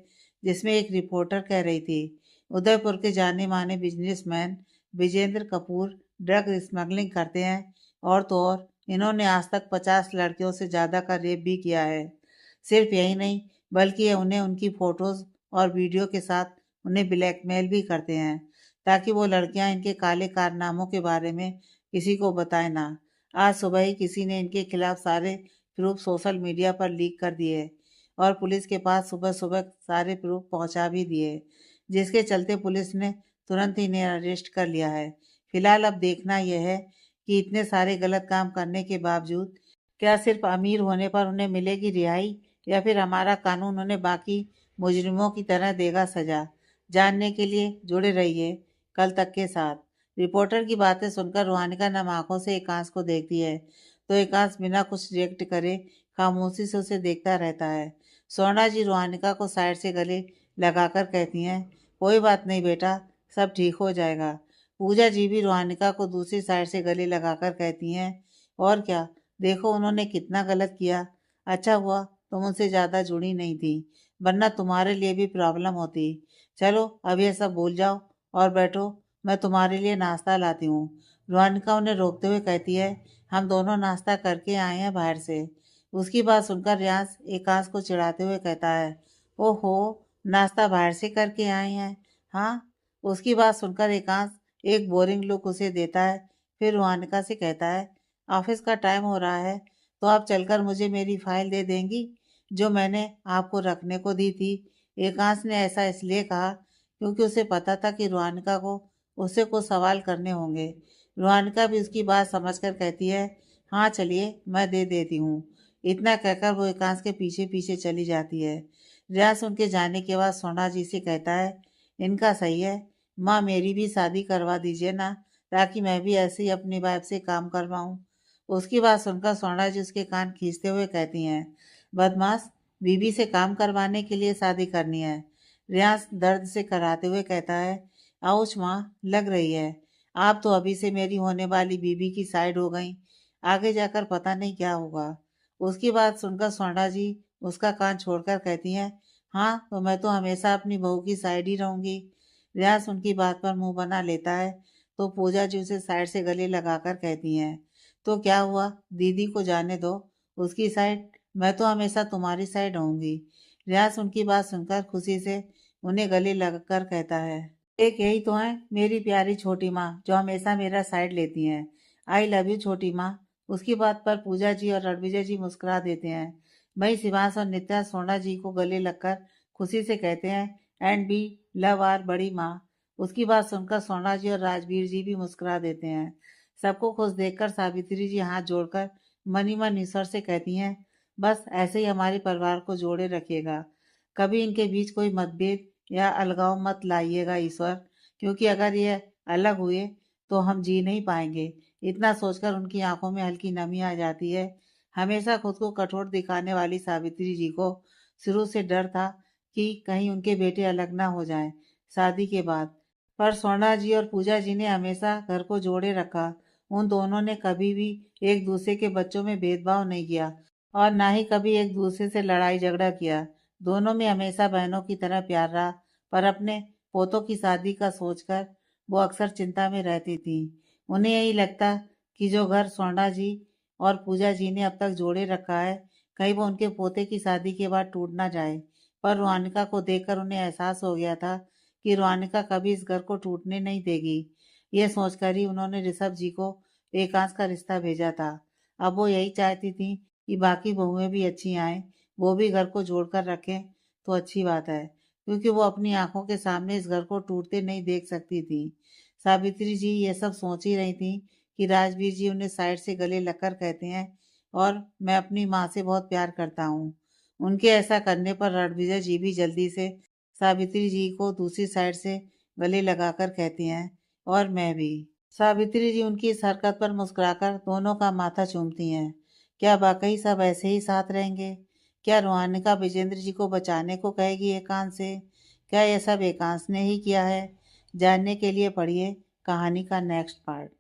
जिसमें एक रिपोर्टर कह रही थी, उदयपुर के जाने माने businessman Vijendra Kapoor drug smuggling करते हैं, और तो और इन्होंने आज तक 50 लड़कियों से ज़्यादा का रेप भी किया है। सिर्फ यही नहीं, बल्कि ये उन्हें उनकी फ़ोटोज़ और वीडियो के साथ उन्हें ब्लैकमेल भी करते हैं, ताकि वो लड़कियां इनके काले कारनामों के बारे में किसी को बताए ना। आज सुबह ही किसी ने इनके खिलाफ सारे प्रूफ सोशल मीडिया पर लीक कर दिए और पुलिस के पास सुबह सुबह सारे प्रूफ पहुंचा भी दिए, जिसके चलते पुलिस ने तुरंत ही इन्हें अरेस्ट कर लिया है। फिलहाल अब देखना यह है कि इतने सारे गलत काम करने के बावजूद क्या सिर्फ अमीर होने पर उन्हें मिलेगी रिहाई, या फिर हमारा कानून उन्हें बाकी मुजरिमों की तरह देगा सजा। जानने के लिए जुड़े रहिए कल तक के साथ। रिपोर्टर की बातें सुनकर रुहानिका नम आंखों से एकांश को देखती है तो एकांश बिना कुछ रिएक्ट करे खामोशी से उसे देखता रहता है। सोना जी रुहानिका को साइड से गले लगाकर कहती हैं, कोई बात नहीं बेटा, सब ठीक हो जाएगा। पूजा जी भी रुहानिका को दूसरी साइड से गले लगाकर कहती हैं, और क्या, देखो उन्होंने कितना गलत किया। अच्छा हुआ तुम उनसे ज़्यादा जुड़ी नहीं थी, वरना तुम्हारे लिए भी प्रॉब्लम होती। चलो अब ये सब भूल जाओ और बैठो, मैं तुम्हारे लिए नाश्ता लाती हूँ। रुहानिका उन्हें रोकते हुए कहती है, हम दोनों नाश्ता करके आए हैं बाहर से। उसकी बात सुनकर रियाज एकांश को चिढ़ाते हुए कहता है, ओहो, नाश्ता बाहर से करके आए हैं। हाँ। उसकी बात सुनकर एकांश एक बोरिंग लुक उसे देता है, फिर रुहानिका से कहता है, ऑफिस का टाइम हो रहा है तो आप चलकर मुझे मेरी फाइल दे देंगी जो मैंने आपको रखने को दी थी। एकांश ने ऐसा इसलिए कहा क्योंकि उसे पता था कि रुहानिका को उससे कुछ सवाल करने होंगे। रुहानिका भी उसकी बात समझकर कहती है, हाँ चलिए मैं दे देती हूँ। इतना कहकर वो एकांश के पीछे पीछे चली जाती है। रियाज उनके जाने के बाद सोना जी से कहता है, इनका सही है, माँ मेरी भी शादी करवा दीजिए ना, ताकि मैं भी ऐसे ही अपनी वाइफ से काम करवाऊँ। उसकी बात सुनकर सोना जी उसके कान खींचते हुए कहती हैं, बदमाश, बीबी से काम करवाने के लिए शादी करनी है। रियाज दर्द से कराते हुए कहता है, आउच माँ, लग रही है। आप तो अभी से मेरी होने वाली बीबी की साइड हो गई, आगे जाकर पता नहीं क्या होगा। उसकी बात सुनकर सोना जी उसका कान छोड़कर कहती हैं, हाँ तो मैं तो हमेशा अपनी बहू की साइड ही रहूंगी। रियाज उनकी बात पर मुंह बना लेता है तो पूजा जी उसे साइड से गले लगाकर कहती हैं, तो क्या हुआ, दीदी को जाने दो, उसकी साइड, मैं तो हमेशा तुम्हारी साइड रहूंगी। रियाज उनकी बात सुनकर खुशी से उन्हें गले लगकर कहता है, एक यही तो है मेरी प्यारी छोटी माँ जो हमेशा मेरा साइड लेती हैं। आई लव यू छोटी माँ। उसकी बात पर पूजा जी और रणविजय जी मुस्कुरा देते हैं। वहीं शिवांश और नित्या सोना जी को गले लगकर खुशी से कहते हैं, एंड बी लव आर बड़ी माँ। उसकी बात सुनकर सोना जी और राजवीर जी भी मुस्कुरा देते हैं। सबको खुश देखकर सावित्री जी हाथ जोड़कर मन ही मन ईश्वर से कहती हैं, बस ऐसे ही हमारे परिवार को जोड़े रखिएगा, कभी इनके बीच कोई मतभेद या अलगाव मत लाइएगा ईश्वर, क्योंकि अगर ये अलग हुए तो हम जी नहीं पाएंगे। इतना सोचकर उनकी आंखों में हल्की नमी आ जाती है। हमेशा खुद को कठोर दिखाने वाली सावित्री जी को शुरू से डर था कि कहीं उनके बेटे अलग ना हो जाएं शादी के बाद। पर सोना जी और पूजा जी ने हमेशा घर को जोड़े रखा। उन दोनों ने कभी भी एक दूसरे के बच्चों में भेदभाव नहीं किया और ना ही कभी एक दूसरे से लड़ाई झगड़ा किया। दोनों में हमेशा बहनों की तरह प्यार रहा। पर अपने पोतों की शादी का सोचकर वो अक्सर चिंता में रहती थी। उन्हें यही लगता कि जो घर सोना जी और पूजा जी ने अब तक जोड़े रखा है, कहीं वो उनके पोते की शादी के बाद टूट ना जाए। पर रोहानिका को देखकर उन्हें एहसास हो गया था कि रोहानिका कभी इस घर को टूटने नहीं देगी। ये सोचकर ही उन्होंने ऋषभ जी को एकांश का रिश्ता भेजा था। अब वो यही चाहती थी कि बाकी बहुएं भी अच्छी आएं, वो भी घर को जोड़कर रखें तो अच्छी बात है, क्योंकि वो अपनी आंखों के सामने इस घर को टूटते नहीं देख सकती थी। सावित्री जी ये सब सोच ही रही थी कि राजवीर जी उन्हें साइड से गले लगकर कहते हैं, और मैं अपनी माँ से बहुत प्यार करता हूँ। उनके ऐसा करने पर रणविजय जी भी जल्दी से सावित्री जी को दूसरी साइड से गले लगाकर कहते हैं, और मैं भी। सावित्री जी उनकी इस हरकत पर मुस्कुराकर दोनों का माथा चूमती हैं। क्या वाकई सब ऐसे ही साथ रहेंगे? क्या रोहानिका विजेंद्र जी को बचाने को कहेगी एकांत से? क्या यह सब एकांश ने ही किया है? जानने के लिए पढ़िए कहानी का नेक्स्ट पार्ट।